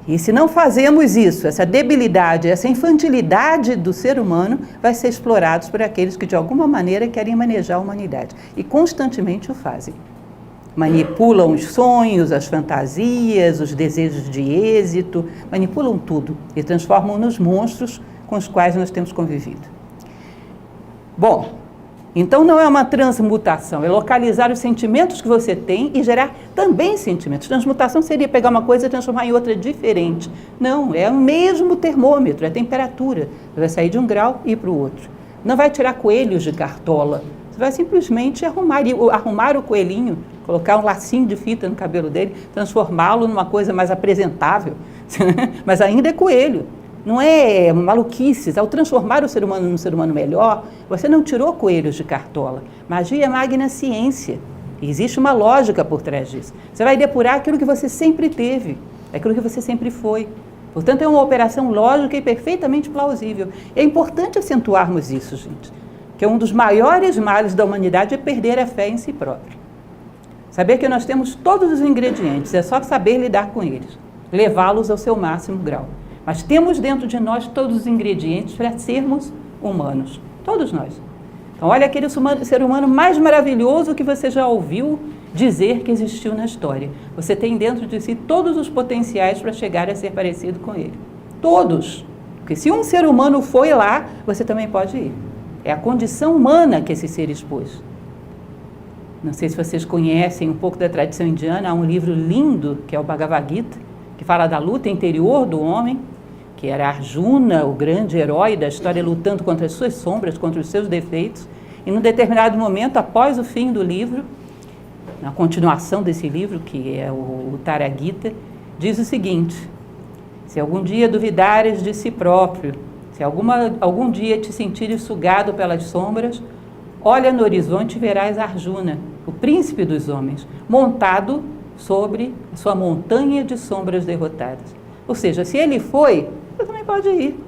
E se não fazemos isso, essa debilidade, essa infantilidade do ser humano vai ser explorado por aqueles que de alguma maneira querem manejar a humanidade. E constantemente o fazem. Manipulam os sonhos, as fantasias, os desejos de êxito, manipulam tudo e transformam nos monstros com os quais nós temos convivido. Bom, então não é uma transmutação, é localizar os sentimentos que você tem e gerar também sentimentos. Transmutação seria pegar uma coisa e transformar em outra diferente. Não, é o mesmo termômetro, é a temperatura. Você vai sair de um grau e ir para o outro. Não vai tirar coelhos de cartola, você vai simplesmente arrumar o coelhinho, colocar um lacinho de fita no cabelo dele, transformá-lo numa coisa mais apresentável, mas ainda é coelho. Não é maluquices. Ao transformar o ser humano num ser humano melhor, você não tirou coelhos de cartola. Magia é magna ciência. E existe uma lógica por trás disso. Você vai depurar aquilo que você sempre teve, aquilo que você sempre foi. Portanto, é uma operação lógica e perfeitamente plausível. É importante acentuarmos isso, gente, que um dos maiores males da humanidade é perder a fé em si próprio. Saber que nós temos todos os ingredientes, é só saber lidar com eles, levá-los ao seu máximo grau. Mas temos dentro de nós todos os ingredientes para sermos humanos, todos nós. Então, olha aquele ser humano mais maravilhoso que você já ouviu dizer que existiu na história. Você tem dentro de si todos os potenciais para chegar a ser parecido com ele. Todos. Porque se um ser humano foi lá, você também pode ir. É a condição humana que esse ser expôs. Não sei se vocês conhecem um pouco da tradição indiana, há um livro lindo, que é o Bhagavad Gita, que fala da luta interior do homem, que era Arjuna, o grande herói da história, lutando contra as suas sombras, contra os seus defeitos. E num determinado momento, após o fim do livro, na continuação desse livro, que é o Tara Gita, diz o seguinte: se algum dia duvidares de si próprio, se algum dia te sentires sugado pelas sombras, olha no horizonte e verás Arjuna, o príncipe dos homens, montado sobre a sua montanha de sombras derrotadas. Ou seja, se ele foi, você também pode ir.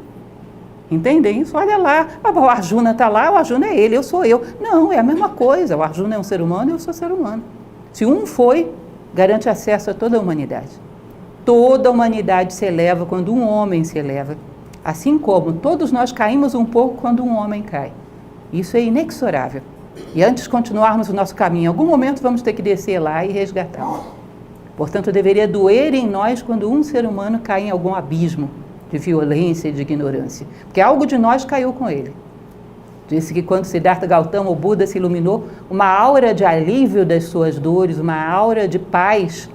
Entendem isso? Olha lá, o Arjuna está lá, o Arjuna é ele, eu sou eu. Não, é a mesma coisa, o Arjuna é um ser humano e eu sou ser humano. Se um foi, garante acesso a toda a humanidade. Toda a humanidade se eleva quando um homem se eleva. Assim como todos nós caímos um pouco quando um homem cai. Isso é inexorável. E antes de continuarmos o nosso caminho, em algum momento vamos ter que descer lá e resgatá-lo. Portanto, deveria doer em nós quando um ser humano cai em algum abismo de violência e de ignorância. Porque algo de nós caiu com ele. Disse que quando Siddhartha Gautama, o Buda, se iluminou, uma aura de alívio das suas dores, uma aura de paz,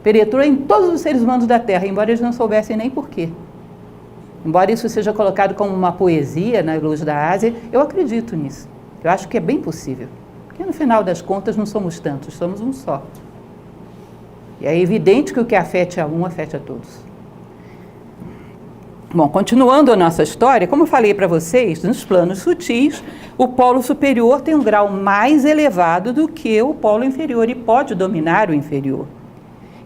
penetrou em todos os seres humanos da Terra, embora eles não soubessem nem porquê. Embora isso seja colocado como uma poesia na Luz da Ásia, eu acredito nisso. Eu acho que é bem possível. Porque no final das contas não somos tantos, somos um só. E é evidente que o que afete a um, afete a todos. Bom, continuando a nossa história, como eu falei para vocês, nos planos sutis, o polo superior tem um grau mais elevado do que o polo inferior e pode dominar o inferior.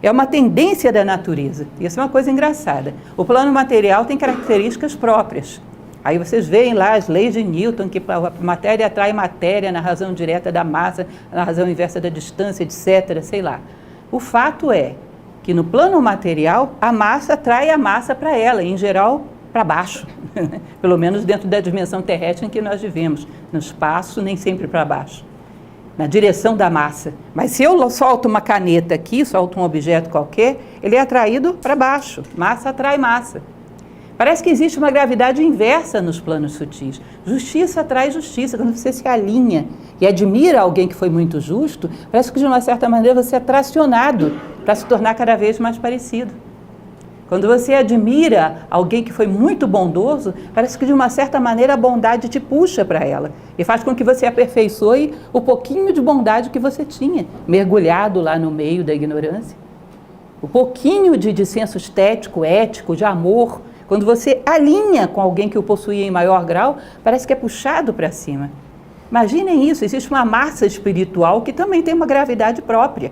É uma tendência da natureza. Isso é uma coisa engraçada. O plano material tem características próprias. Aí vocês veem lá as leis de Newton, que a matéria atrai matéria na razão direta da massa, na razão inversa da distância, etc., sei lá. O fato é que no plano material, a massa atrai a massa para ela, em geral, para baixo, pelo menos dentro da dimensão terrestre em que nós vivemos, no espaço, nem sempre para baixo, na direção da massa. Mas se eu solto uma caneta aqui, solto um objeto qualquer, ele é atraído para baixo, massa atrai massa. Parece que existe uma gravidade inversa nos planos sutis. Justiça atrai justiça. Quando você se alinha e admira alguém que foi muito justo, parece que de uma certa maneira você é tracionado para se tornar cada vez mais parecido. Quando você admira alguém que foi muito bondoso, parece que de uma certa maneira a bondade te puxa para ela e faz com que você aperfeiçoe o pouquinho de bondade que você tinha, mergulhado lá no meio da ignorância. O pouquinho de senso estético, ético, de amor, quando você alinha com alguém que o possuía em maior grau, parece que é puxado para cima. Imaginem isso, existe uma massa espiritual que também tem uma gravidade própria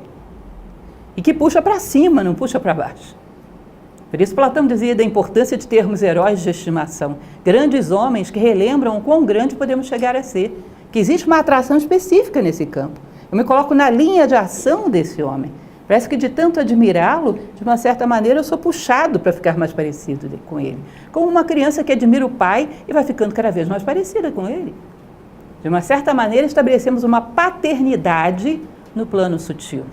e que puxa para cima, não puxa para baixo. Por isso Platão dizia da importância de termos heróis de estimação, grandes homens que relembram o quão grande podemos chegar a ser, que existe uma atração específica nesse campo. Eu me coloco na linha de ação desse homem. Parece que de tanto admirá-lo, de uma certa maneira eu sou puxado para ficar mais parecido com ele. Como uma criança que admira o pai e vai ficando cada vez mais parecida com ele. De uma certa maneira estabelecemos uma paternidade no plano sutil.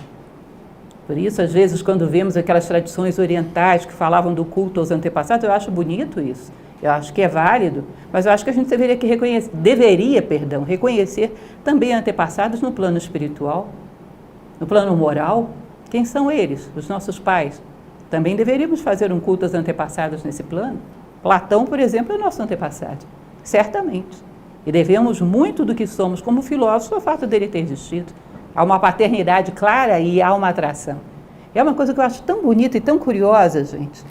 Por isso, às vezes, quando vemos aquelas tradições orientais que falavam do culto aos antepassados, eu acho bonito isso. Eu acho que é válido, mas eu acho que a gente deveria reconhecer também antepassados no plano espiritual, no plano moral. Quem são eles? Os nossos pais. Também deveríamos fazer um culto aos antepassados nesse plano. Platão, por exemplo, é nosso antepassado, certamente. E devemos muito do que somos como filósofos ao fato dele ter existido. Há uma paternidade clara e há uma atração. É uma coisa que eu acho tão bonita e tão curiosa, gente.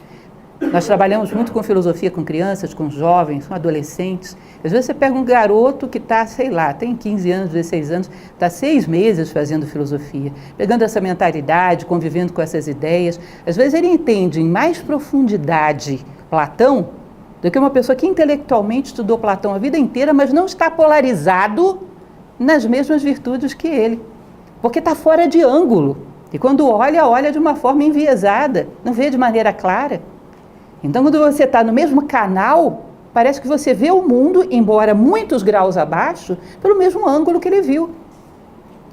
Nós trabalhamos muito com filosofia com crianças, com jovens, com adolescentes. Às vezes você pega um garoto que está, sei lá, tem 15 anos, 16 anos, está 6 meses fazendo filosofia, pegando essa mentalidade, convivendo com essas ideias. Às vezes ele entende em mais profundidade Platão do que uma pessoa que intelectualmente estudou Platão a vida inteira, mas não está polarizado nas mesmas virtudes que ele. Porque está fora de ângulo. E quando olha, olha de uma forma enviesada, não vê de maneira clara. Então, quando você está no mesmo canal, parece que você vê o mundo, embora muitos graus abaixo, pelo mesmo ângulo que ele viu.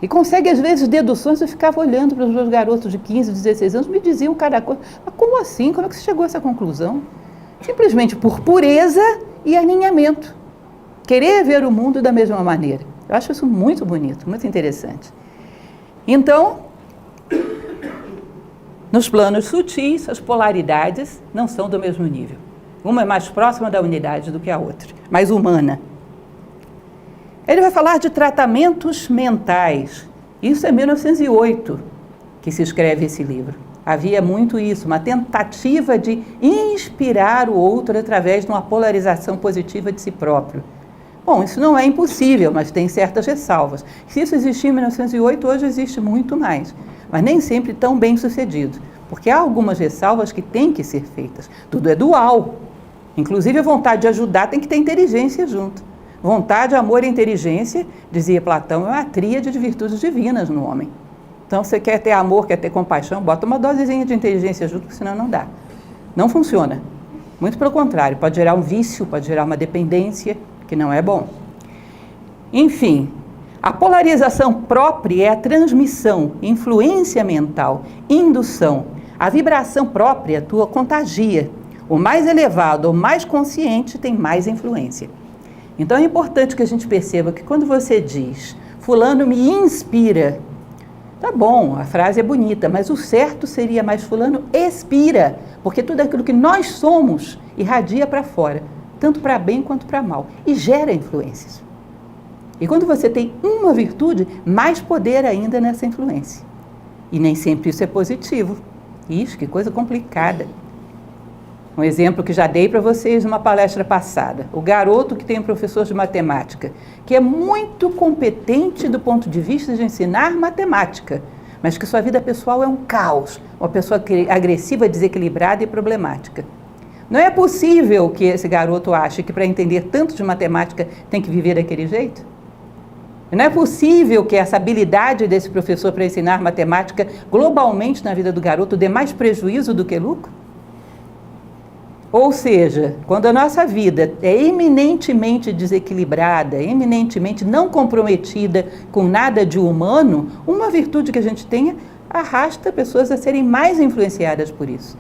E consegue, às vezes, deduções. Eu ficava olhando para os meus garotos de 15, 16 anos, me diziam cada coisa. Mas como assim? Como é que você chegou a essa conclusão? Simplesmente por pureza e alinhamento. Querer ver o mundo da mesma maneira. Eu acho isso muito bonito, muito interessante. Então, nos planos sutis, as polaridades não são do mesmo nível. Uma é mais próxima da unidade do que a outra, mais humana. Ele vai falar de tratamentos mentais. Isso é 1908 que se escreve esse livro. Havia muito isso, uma tentativa de inspirar o outro através de uma polarização positiva de si próprio. Bom, isso não é impossível, mas tem certas ressalvas. Se isso existia em 1908, hoje existe muito mais. Mas nem sempre tão bem sucedido, porque há algumas ressalvas que têm que ser feitas. Tudo é dual. Inclusive a vontade de ajudar tem que ter inteligência junto. Vontade, amor e inteligência, dizia Platão, é uma tríade de virtudes divinas no homem. Então, você quer ter amor, quer ter compaixão, bota uma dosezinha de inteligência junto, porque senão não dá. Não funciona. Muito pelo contrário, pode gerar um vício, pode gerar uma dependência, que não é bom. Enfim, a polarização própria é a transmissão, influência mental, indução. A vibração própria tua contagia. O mais elevado ou mais consciente tem mais influência. Então é importante que a gente perceba que quando você diz fulano me inspira, tá bom, a frase é bonita, mas o certo seria mais fulano expira, porque tudo aquilo que nós somos irradia para fora, tanto para bem quanto para mal, e gera influências. E quando você tem uma virtude, mais poder ainda nessa influência. E nem sempre isso é positivo. Ixi, que coisa complicada. Um exemplo que já dei para vocês numa palestra passada. O garoto que tem um professor de matemática, que é muito competente do ponto de vista de ensinar matemática, mas que sua vida pessoal é um caos, uma pessoa agressiva, desequilibrada e problemática. Não é possível que esse garoto ache que para entender tanto de matemática tem que viver daquele jeito? Não é possível que essa habilidade desse professor para ensinar matemática globalmente na vida do garoto dê mais prejuízo do que lucro? Ou seja, quando a nossa vida é eminentemente desequilibrada, eminentemente não comprometida com nada de humano, uma virtude que a gente tenha arrasta pessoas a serem mais influenciadas por isso.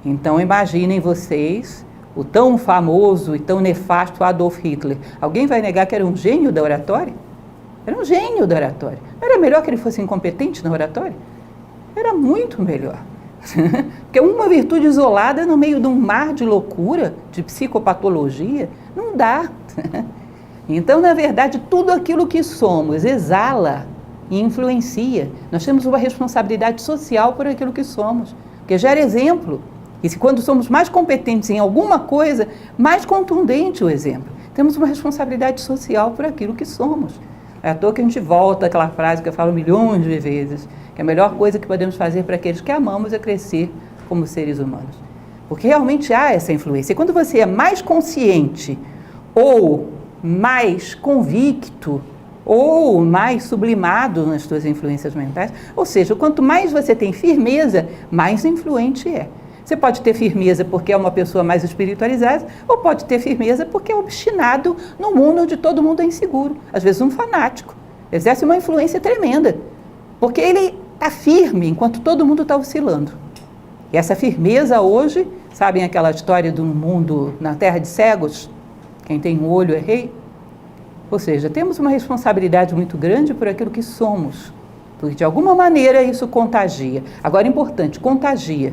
Então imaginem vocês o tão famoso e tão nefasto Adolf Hitler. Alguém vai negar que era um gênio da oratória? Era um gênio da oratória. Não era melhor que ele fosse incompetente na oratória? Era muito melhor. Porque uma virtude isolada no meio de um mar de loucura, de psicopatologia, não dá. Então, na verdade, tudo aquilo que somos exala e influencia. Nós temos uma responsabilidade social por aquilo que somos, porque gera exemplo. E se quando somos mais competentes em alguma coisa, mais contundente o exemplo. Temos uma responsabilidade social por aquilo que somos. É à toa que a gente volta àquela frase que eu falo milhões de vezes, que a melhor coisa que podemos fazer para aqueles que amamos é crescer como seres humanos. Porque realmente há essa influência. E quando você é mais consciente, ou mais convicto, ou mais sublimado nas suas influências mentais, ou seja, quanto mais você tem firmeza, mais influente é. Você pode ter firmeza porque é uma pessoa mais espiritualizada, ou pode ter firmeza porque é obstinado no mundo onde todo mundo é inseguro. Às vezes um fanático exerce uma influência tremenda, porque ele está firme enquanto todo mundo está oscilando. E essa firmeza hoje, sabem aquela história do mundo na terra de cegos? Quem tem um olho é rei? Ou seja, temos uma responsabilidade muito grande por aquilo que somos, porque de alguma maneira isso contagia. Agora, importante, contagia.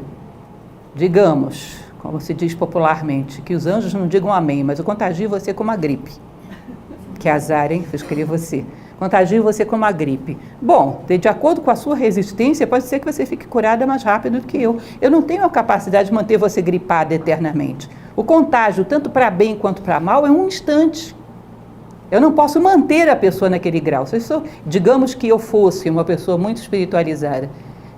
Digamos, como se diz popularmente, que os anjos não digam amém, mas eu contagio você como a gripe. Que azar, hein? Eu escolhi você. Contagio você como a gripe. Bom, de acordo com a sua resistência, pode ser que você fique curada mais rápido do que eu. Eu não tenho a capacidade de manter você gripada eternamente. O contágio, tanto para bem quanto para mal, é um instante. Eu não posso manter a pessoa naquele grau. Digamos que eu fosse uma pessoa muito espiritualizada.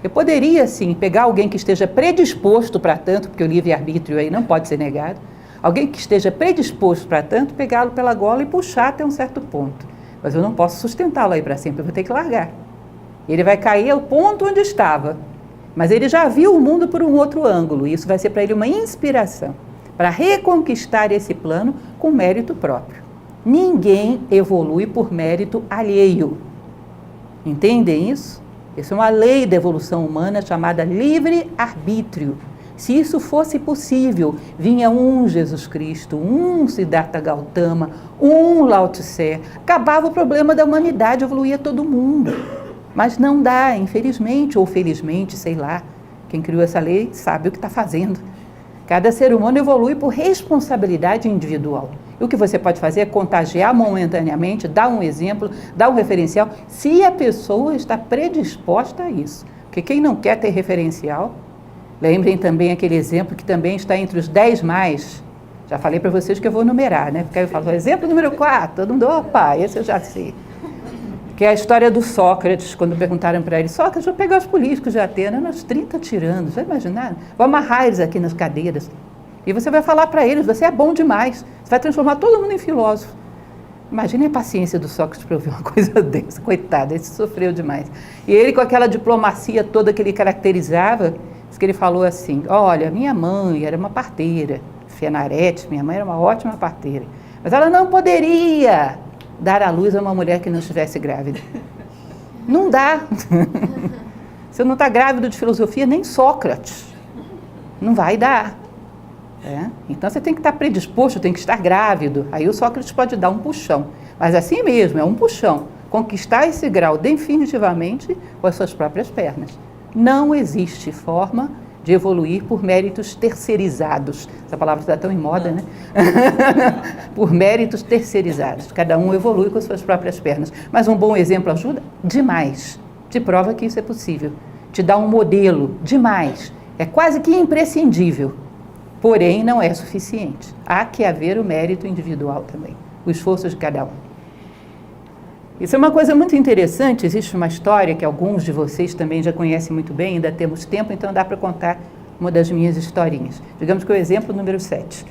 Eu poderia, sim, pegar alguém que esteja predisposto para tanto, porque o livre-arbítrio aí não pode ser negado, alguém que esteja predisposto para tanto, pegá-lo pela gola e puxar até um certo ponto. Mas eu não posso sustentá-lo aí para sempre, eu vou ter que largar. Ele vai cair ao ponto onde estava, mas ele já viu o mundo por um outro ângulo, e isso vai ser para ele uma inspiração, para reconquistar esse plano com mérito próprio. Ninguém evolui por mérito alheio. Entendem isso? Essa é uma lei da evolução humana chamada livre-arbítrio. Se isso fosse possível, vinha um Jesus Cristo, um Siddhartha Gautama, um Lao Tse, acabava o problema da humanidade, evoluía todo mundo. Mas não dá, infelizmente ou felizmente, sei lá, quem criou essa lei sabe o que está fazendo. Cada ser humano evolui por responsabilidade individual. E o que você pode fazer é contagiar momentaneamente, dar um exemplo, dar um referencial, se a pessoa está predisposta a isso. Porque quem não quer ter referencial, lembrem também aquele exemplo que também está entre os 10 mais. Já falei para vocês que eu vou numerar, né? Porque aí eu falo, exemplo número 4, todo mundo, opa, esse eu já sei. Que é a história do Sócrates, quando perguntaram para ele, Sócrates, vou pegar os políticos de Atenas, uns 30 tiranos, já imaginaram? Vou amarrar eles aqui nas cadeiras. E você vai falar para eles, você é bom demais, você vai transformar todo mundo em filósofo. Imagine a paciência do Sócrates para ouvir uma coisa dessa, coitado, ele sofreu demais. E ele, com aquela diplomacia toda que ele caracterizava, diz que ele falou assim, olha, minha mãe era uma parteira, Fenarete, minha mãe era uma ótima parteira, mas ela não poderia dar à luz a uma mulher que não estivesse grávida. Não dá. Você não está grávido de filosofia, nem Sócrates. Não vai dar. Então você tem que estar predisposto, tem que estar grávido. Aí o Sócrates pode dar um puxão. Mas assim mesmo, é um puxão. Conquistar esse grau definitivamente com as suas próprias pernas. Não existe forma de evoluir por méritos terceirizados. Essa palavra está tão em moda, né? Por méritos terceirizados. Cada um evolui com as suas próprias pernas. Mas um bom exemplo ajuda demais. Te prova que isso é possível. Te dá um modelo demais. É quase que imprescindível. Porém, não é suficiente. Há que haver o mérito individual também. O esforço de cada um. Isso é uma coisa muito interessante, existe uma história que alguns de vocês também já conhecem muito bem, ainda temos tempo, então dá para contar uma das minhas historinhas. Digamos que é o exemplo número 7.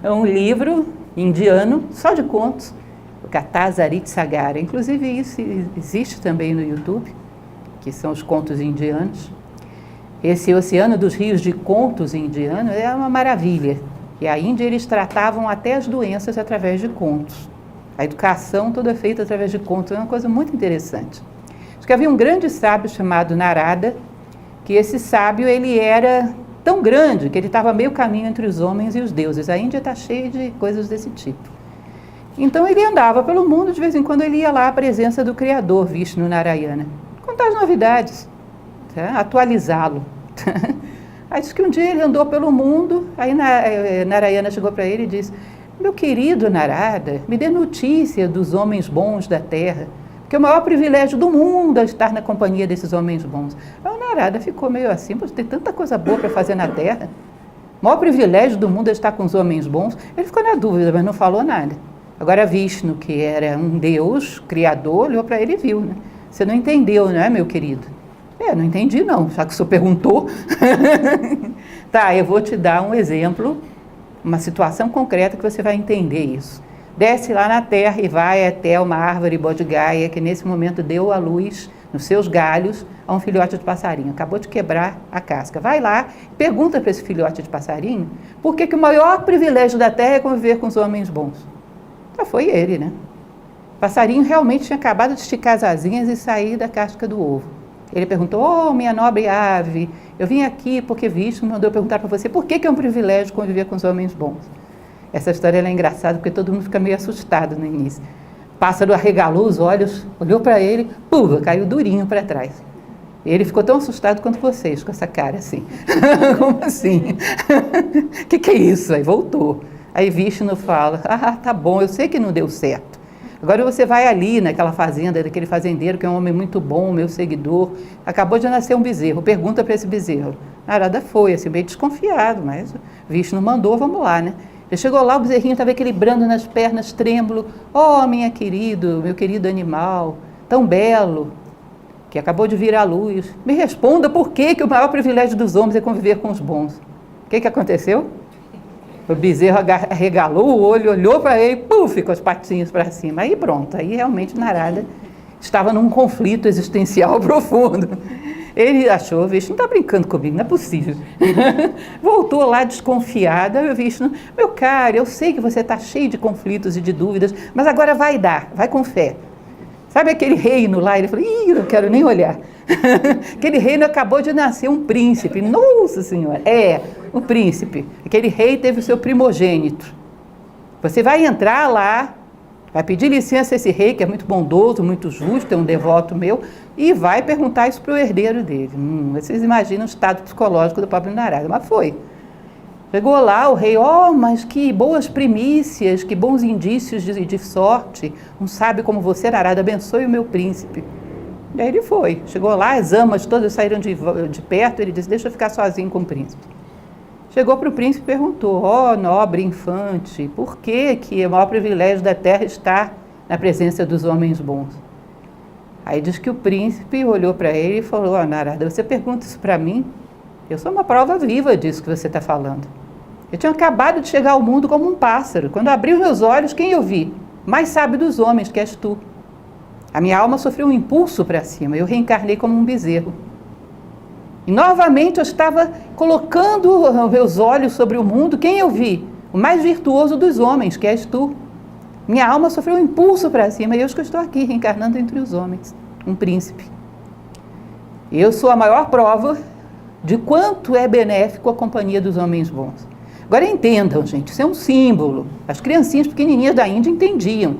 É um livro indiano, só de contos, o Kathasarit Sagara. Inclusive isso existe também no YouTube, que são os contos indianos. Esse oceano dos rios de contos indianos é uma maravilha. E a Índia, eles tratavam até as doenças através de contos. A educação toda é feita através de contos, é uma coisa muito interessante. Acho que havia um grande sábio chamado Narada, que esse sábio, ele era tão grande que ele estava meio caminho entre os homens e os deuses. A Índia está cheia de coisas desse tipo. Então ele andava pelo mundo, de vez em quando ele ia lá à presença do Criador, Vishnu Narayana, contar as novidades, tá? Atualizá-lo. Aí diz que um dia ele andou pelo mundo, aí Narayana chegou para ele e disse: meu querido Narada, me dê notícia dos homens bons da terra, porque é o maior privilégio do mundo é estar na companhia desses homens bons. Aí o Narada ficou meio assim: tem tanta coisa boa para fazer na terra, o maior privilégio do mundo é estar com os homens bons. Ele ficou na dúvida, mas não falou nada. Agora Vishnu, que era um deus, criador, olhou para ele e viu, né? Você não entendeu, não é, meu querido? Não entendi não, já que o senhor perguntou. Tá, eu vou te dar um exemplo, uma situação concreta que você vai entender isso. Desce lá na terra e vai até uma árvore bodhigaya que nesse momento deu à luz, nos seus galhos, a um filhote de passarinho. Acabou de quebrar a casca. Vai lá, pergunta para esse filhote de passarinho por que o maior privilégio da terra é conviver com os homens bons. Então foi ele, né? O passarinho realmente tinha acabado de esticar as asinhas e sair da casca do ovo. Ele perguntou: oh, minha nobre ave, eu vim aqui porque Vishnu mandou perguntar para você por que é um privilégio conviver com os homens bons. Essa história é engraçada porque todo mundo fica meio assustado no início. O pássaro arregalou os olhos, olhou para ele, pum, caiu durinho para trás. Ele ficou tão assustado quanto vocês, com essa cara assim. Como assim? Que é isso? Aí voltou. Aí Vishnu fala: ah, tá bom, eu sei que não deu certo. Agora você vai ali naquela fazenda daquele fazendeiro que é um homem muito bom, meu seguidor. Acabou de nascer um bezerro, pergunta para esse bezerro. Narada foi, assim, bem desconfiado, mas Vishnu mandou, vamos lá, né? Ele chegou lá, o bezerrinho estava equilibrando nas pernas, trêmulo. Oh, meu querido animal, tão belo, que acabou de vir à luz. Me responda por que o maior privilégio dos homens é conviver com os bons. O que aconteceu? O bezerro arregalou o olho, olhou para ele, puf, com as patinhas para cima. Aí pronto, aí realmente Narada estava num conflito existencial profundo. Ele achou: Vishnu não está brincando comigo, não é possível. Voltou lá desconfiada, e o Vishnu: meu caro, eu sei que você está cheio de conflitos e de dúvidas, mas agora vai dar, vai com fé. Sabe aquele reino lá? Ele falou: ih, não quero nem olhar. Aquele reino acabou de nascer um príncipe. Nossa Senhora! O príncipe. Aquele rei teve o seu primogênito. Você vai entrar lá, vai pedir licença a esse rei, que é muito bondoso, muito justo, é um devoto meu, e vai perguntar isso para o herdeiro dele. Vocês imaginam o estado psicológico do pobre Narada, mas foi. Chegou lá o rei: oh, mas que boas primícias, que bons indícios de sorte. Um sábio como você, Narada, abençoe o meu príncipe. E aí ele foi. Chegou lá, as amas todas saíram de perto, ele disse: deixa eu ficar sozinho com o príncipe. Chegou para o príncipe e perguntou: ó, nobre infante, por que o maior privilégio da terra está na presença dos homens bons? Aí diz que o príncipe olhou para ele e falou: ó, Narada, você pergunta isso para mim? Eu sou uma prova viva disso que você está falando. Eu tinha acabado de chegar ao mundo como um pássaro. Quando abri os meus olhos, quem eu vi? Mais sábio dos homens, que és tu. A minha alma sofreu um impulso para cima, eu reencarnei como um bezerro. E novamente eu estava colocando os meus olhos sobre o mundo, quem eu vi? O mais virtuoso dos homens, que és tu. Minha alma sofreu um impulso para cima e eu estou aqui, reencarnando entre os homens, um príncipe. Eu sou a maior prova de quanto é benéfico a companhia dos homens bons. Agora entendam, gente, isso é um símbolo. As criancinhas pequenininhas da Índia entendiam.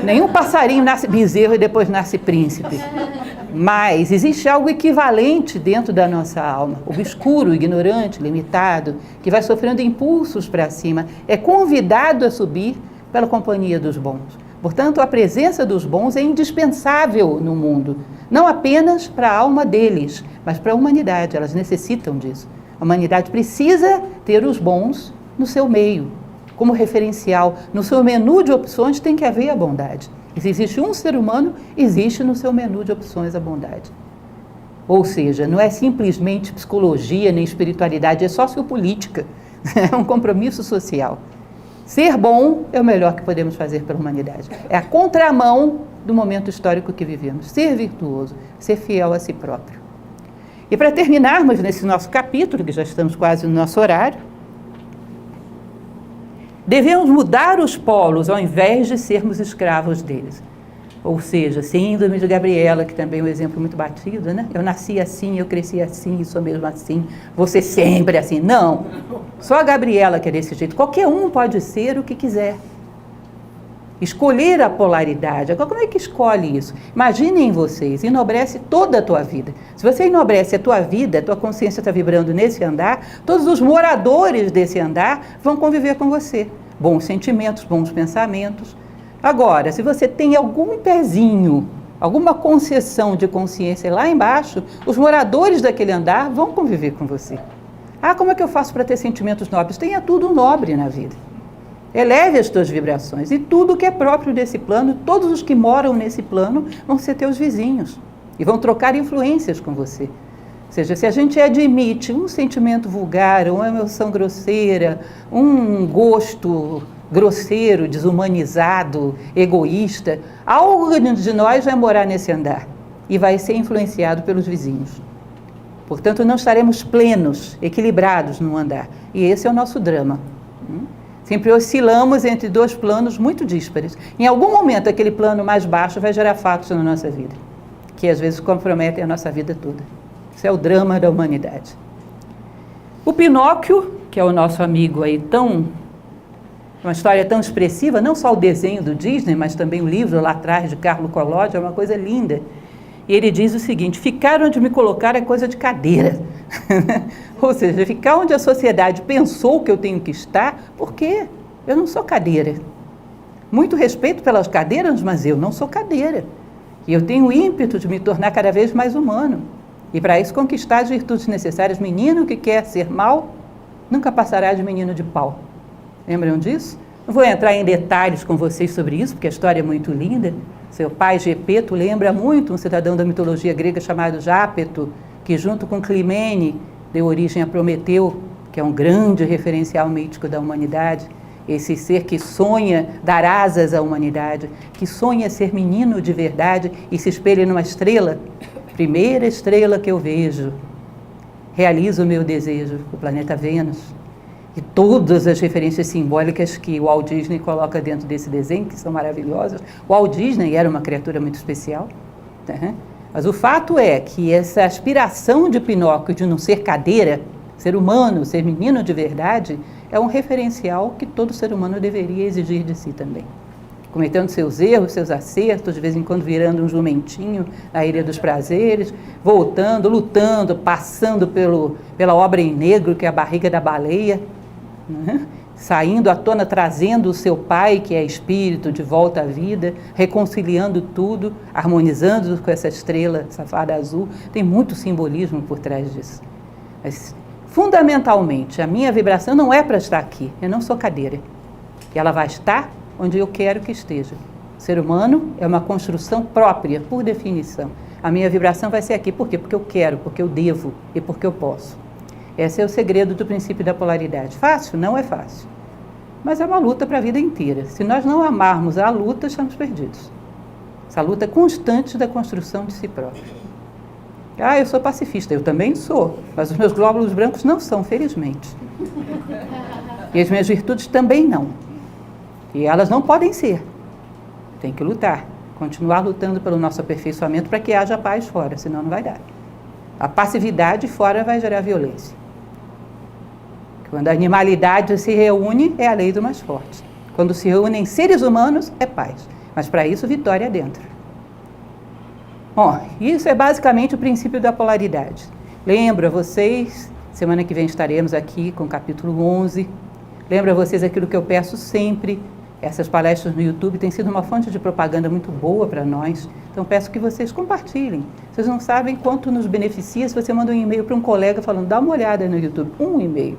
Nenhum passarinho nasce bezerro e depois nasce príncipe. Mas existe algo equivalente dentro da nossa alma. Obscuro, ignorante, limitado, que vai sofrendo impulsos para cima. É convidado a subir pela companhia dos bons. Portanto, a presença dos bons é indispensável no mundo. Não apenas para a alma deles, mas para a humanidade. Elas necessitam disso. A humanidade precisa ter os bons no seu meio, como referencial. No seu menu de opções tem que haver a bondade. E se existe um ser humano, existe no seu menu de opções a bondade. Ou seja, não é simplesmente psicologia nem espiritualidade, é sociopolítica. É um compromisso social. Ser bom é o melhor que podemos fazer pela humanidade. É a contramão do momento histórico que vivemos. Ser virtuoso, ser fiel a si próprio. E para terminarmos nesse nosso capítulo, que já estamos quase no nosso horário, devemos mudar os polos ao invés de sermos escravos deles. Ou seja, síndrome de Gabriela, que também é um exemplo muito batido, né? Eu nasci assim, eu cresci assim, e sou mesmo assim, vou ser sempre assim. Não, só a Gabriela que é desse jeito. Qualquer um pode ser o que quiser. Escolher a polaridade. Agora, como é que escolhe isso? Imaginem vocês, enobrece toda a tua vida. Se você enobrece a tua vida, a tua consciência está vibrando nesse andar, todos os moradores desse andar vão conviver com você. Bons sentimentos, bons pensamentos. Agora, se você tem algum pezinho, alguma concessão de consciência lá embaixo, os moradores daquele andar vão conviver com você. Ah, como é que eu faço para ter sentimentos nobres? Tenha tudo nobre na vida. Eleve as tuas vibrações. E tudo que é próprio desse plano, todos os que moram nesse plano, vão ser teus vizinhos. E vão trocar influências com você. Ou seja, se a gente admite um sentimento vulgar, uma emoção grosseira, um gosto grosseiro, desumanizado, egoísta, algo de nós vai morar nesse andar e vai ser influenciado pelos vizinhos. Portanto, não estaremos plenos, equilibrados no andar. E esse é o nosso drama. Sempre oscilamos entre dois planos muito díspares. Em algum momento, aquele plano mais baixo vai gerar fatos na nossa vida, que às vezes comprometem a nossa vida toda. Isso é o drama da humanidade. O Pinóquio, que é o nosso amigo aí uma história tão expressiva, não só o desenho do Disney, mas também o livro lá atrás de Carlo Collodi, é uma coisa linda. E ele diz o seguinte: ficar onde me colocar é coisa de cadeira. Ou seja, ficar onde a sociedade pensou que eu tenho que estar, porque eu não sou cadeira. Muito respeito pelas cadeiras, mas eu não sou cadeira. E eu tenho o ímpeto de me tornar cada vez mais humano. E para isso conquistar as virtudes necessárias. Menino que quer ser mau, nunca passará de menino de pau. Lembram disso? Não vou entrar em detalhes com vocês sobre isso, porque a história é muito linda. Seu pai, Gepeto, lembra muito um cidadão da mitologia grega chamado Jápeto, que junto com Climene deu origem a Prometeu, que é um grande referencial mítico da humanidade. Esse ser que sonha dar asas à humanidade, que sonha ser menino de verdade e se espelha numa estrela. Primeira estrela que eu vejo, realiza o meu desejo, o planeta Vênus. E todas as referências simbólicas que o Walt Disney coloca dentro desse desenho, que são maravilhosas. O Walt Disney era uma criatura muito especial. Tá? Mas o fato é que essa aspiração de Pinóquio de não ser cadeira, ser humano, ser menino de verdade, é um referencial que todo ser humano deveria exigir de si também. Cometendo seus erros, seus acertos, de vez em quando virando um jumentinho na Ilha dos Prazeres, voltando, lutando, passando pela obra em negro, que é a barriga da baleia, né? Saindo à tona, trazendo o seu pai, que é espírito, de volta à vida, reconciliando tudo, harmonizando com essa estrela, essa fada azul. Tem muito simbolismo por trás disso. Mas, fundamentalmente, a minha vibração não é para estar aqui. Eu não sou cadeira. E ela vai estar onde eu quero que esteja. O ser humano é uma construção própria, por definição. A minha vibração vai ser aqui. Por quê? Porque eu quero, porque eu devo e porque eu posso. Esse é o segredo do princípio da polaridade. Fácil? Não é fácil. Mas é uma luta para a vida inteira. Se nós não amarmos a luta, estamos perdidos. Essa luta constante da construção de si próprio. Ah, eu sou pacifista. Eu também sou. Mas os meus glóbulos brancos não são, felizmente. E as minhas virtudes também não. E elas não podem ser. Tem que lutar. Continuar lutando pelo nosso aperfeiçoamento para que haja paz fora, senão não vai dar. A passividade fora vai gerar violência. Quando a animalidade se reúne, é a lei do mais forte. Quando se reúnem seres humanos, é paz. Mas para isso, vitória dentro. Bom, isso é basicamente o princípio da polaridade. Lembro a vocês, semana que vem estaremos aqui com o capítulo 11. Lembro a vocês aquilo que eu peço sempre. Essas palestras no YouTube têm sido uma fonte de propaganda muito boa para nós. Então, peço que vocês compartilhem. Vocês não sabem quanto nos beneficia se você manda um e-mail para um colega falando, dá uma olhada no YouTube. Um e-mail.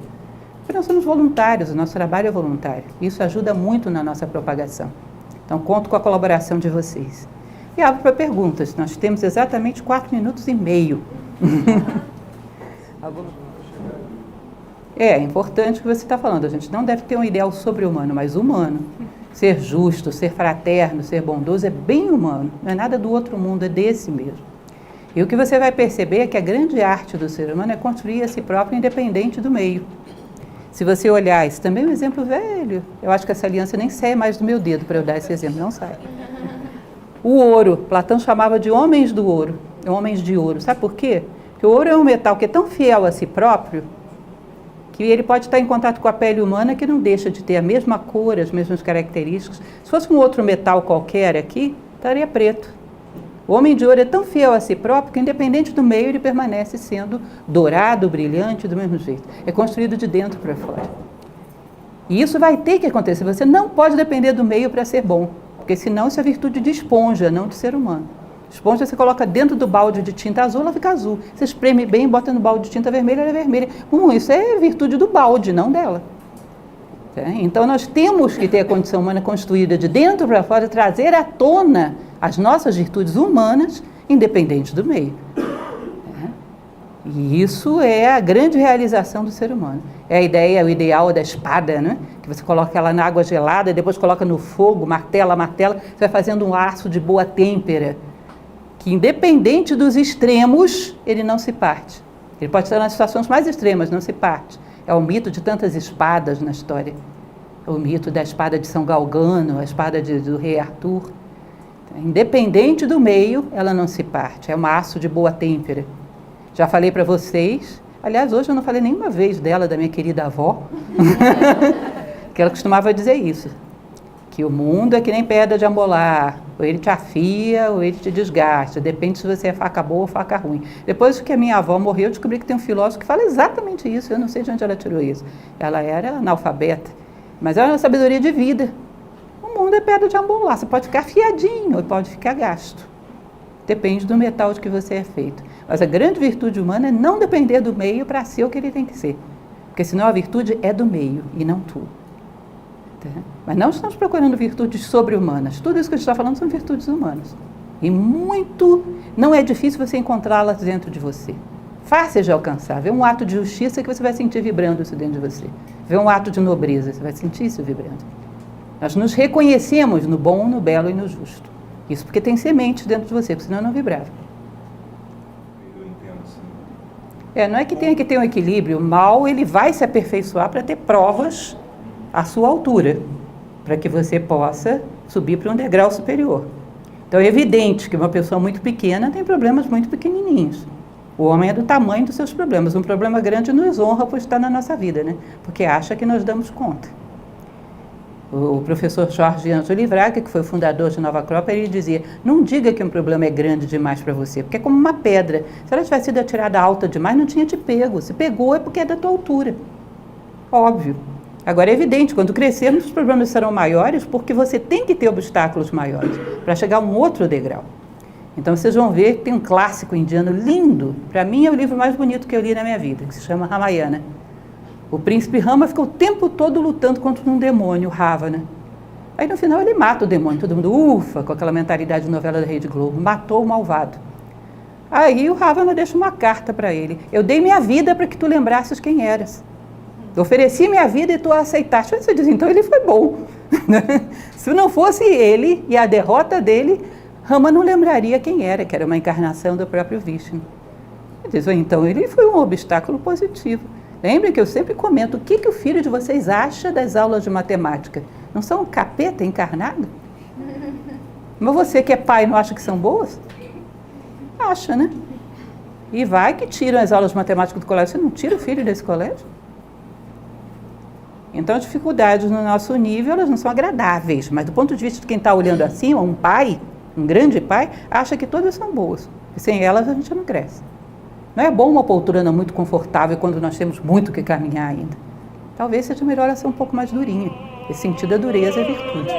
Porque nós somos voluntários, o nosso trabalho é voluntário. Isso ajuda muito na nossa propagação. Então, conto com a colaboração de vocês. E abro para perguntas. Nós temos exatamente 4 minutos e meio. É importante o que você está falando. A gente não deve ter um ideal sobre-humano, mas humano. Ser justo, ser fraterno, ser bondoso é bem humano. Não é nada do outro mundo, é desse mesmo. E o que você vai perceber é que a grande arte do ser humano é construir a si próprio independente do meio. Se você olhar, isso também é um exemplo velho. Eu acho que essa aliança nem sai mais do meu dedo para eu dar esse exemplo, não sai. O ouro, Platão chamava de homens do ouro, homens de ouro. Sabe por quê? Porque o ouro é um metal que é tão fiel a si próprio que ele pode estar em contato com a pele humana que não deixa de ter a mesma cor, as mesmas características. Se fosse um outro metal qualquer aqui, estaria preto. O homem de ouro é tão fiel a si próprio que, independente do meio, ele permanece sendo dourado, brilhante, do mesmo jeito. É construído de dentro para fora. E isso vai ter que acontecer. Você não pode depender do meio para ser bom, porque senão isso é virtude de esponja, não de ser humano. Esponja você coloca dentro do balde de tinta azul, ela fica azul. Você espreme bem, bota no balde de tinta vermelha, ela é vermelha. Isso é virtude do balde, não dela. Então nós temos que ter a condição humana construída de dentro para fora, trazer à tona as nossas virtudes humanas, independente do meio. E isso é a grande realização do ser humano. É a ideia, o ideal da espada, né? Que você coloca ela na água gelada e depois coloca no fogo, martela, você vai fazendo um aço de boa têmpera, que independente dos extremos, ele não se parte. Ele pode estar nas situações mais extremas, não se parte. É o mito de tantas espadas na história. É o mito da espada de São Galgano, a espada do rei Arthur. Independente do meio, ela não se parte. É um aço de boa têmpera. Já falei para vocês, aliás, hoje eu não falei nenhuma vez dela, da minha querida avó, que ela costumava dizer isso, que o mundo é que nem pedra de amolar, ou ele te afia ou ele te desgasta, depende se você é faca boa ou faca ruim. Depois que a minha avó morreu, eu descobri que tem um filósofo que fala exatamente isso, eu não sei de onde ela tirou isso. Ela era analfabeta, mas era uma sabedoria de vida. O mundo é pedra de amolar, você pode ficar afiadinho ou pode ficar gasto. Depende do metal de que você é feito. Mas a grande virtude humana é não depender do meio para ser o que ele tem que ser. Porque senão a virtude é do meio e não tu. Mas não estamos procurando virtudes sobre-humanas. Tudo isso que a gente está falando são virtudes humanas. E não é difícil você encontrá-las dentro de você. Fácil de alcançar. Vê um ato de justiça que você vai sentir vibrando isso dentro de você. Vê um ato de nobreza, você vai sentir isso vibrando. Nós nos reconhecemos no bom, no belo e no justo. Isso porque tem sementes dentro de você, porque senão não vibrava. Eu entendo assim. Não é que tenha que ter um equilíbrio. O mal, ele vai se aperfeiçoar para ter provas à sua altura, para que você possa subir para um degrau superior. Então é evidente que uma pessoa muito pequena tem problemas muito pequenininhos. O homem é do tamanho dos seus problemas. Um problema grande nos honra por estar na nossa vida, né? Porque acha que nós damos conta. O professor Jorge Ângelo Livraga, que foi o fundador de Nova Acrópole, ele dizia, não diga que um problema é grande demais para você, porque é como uma pedra. Se ela tivesse sido atirada alta demais, não tinha te pego. Se pegou é porque é da tua altura. Óbvio. Agora é evidente, quando crescermos, os problemas serão maiores, porque você tem que ter obstáculos maiores para chegar a um outro degrau. Então vocês vão ver que tem um clássico indiano lindo. Para mim é o livro mais bonito que eu li na minha vida, que se chama Ramayana. O príncipe Rama fica o tempo todo lutando contra um demônio, o Ravana. Aí no final ele mata o demônio, todo mundo ufa, com aquela mentalidade de novela da Rede Globo, matou o malvado. Aí o Ravana deixa uma carta para ele, eu dei minha vida para que tu lembrasses quem eras. Eu ofereci minha vida e tu a aceitaste. Você diz, então ele foi bom. Se não fosse ele e a derrota dele, Rama não lembraria quem era, que era uma encarnação do próprio Vishnu. Ele diz, então ele foi um obstáculo positivo. Lembrem que eu sempre comento o que o filho de vocês acha das aulas de matemática. Não são um capeta encarnado? Mas você que é pai não acha que são boas? Acha, né? E vai que tiram as aulas de matemática do colégio. Você não tira o filho desse colégio? Então, as dificuldades no nosso nível, elas não são agradáveis. Mas do ponto de vista de quem está olhando acima, um pai, um grande pai, acha que todas são boas. E sem elas a gente não cresce. Não é bom uma poltrona muito confortável quando nós temos muito que caminhar ainda. Talvez seja melhor ela ser um pouco mais durinha. Esse sentido da dureza é virtude.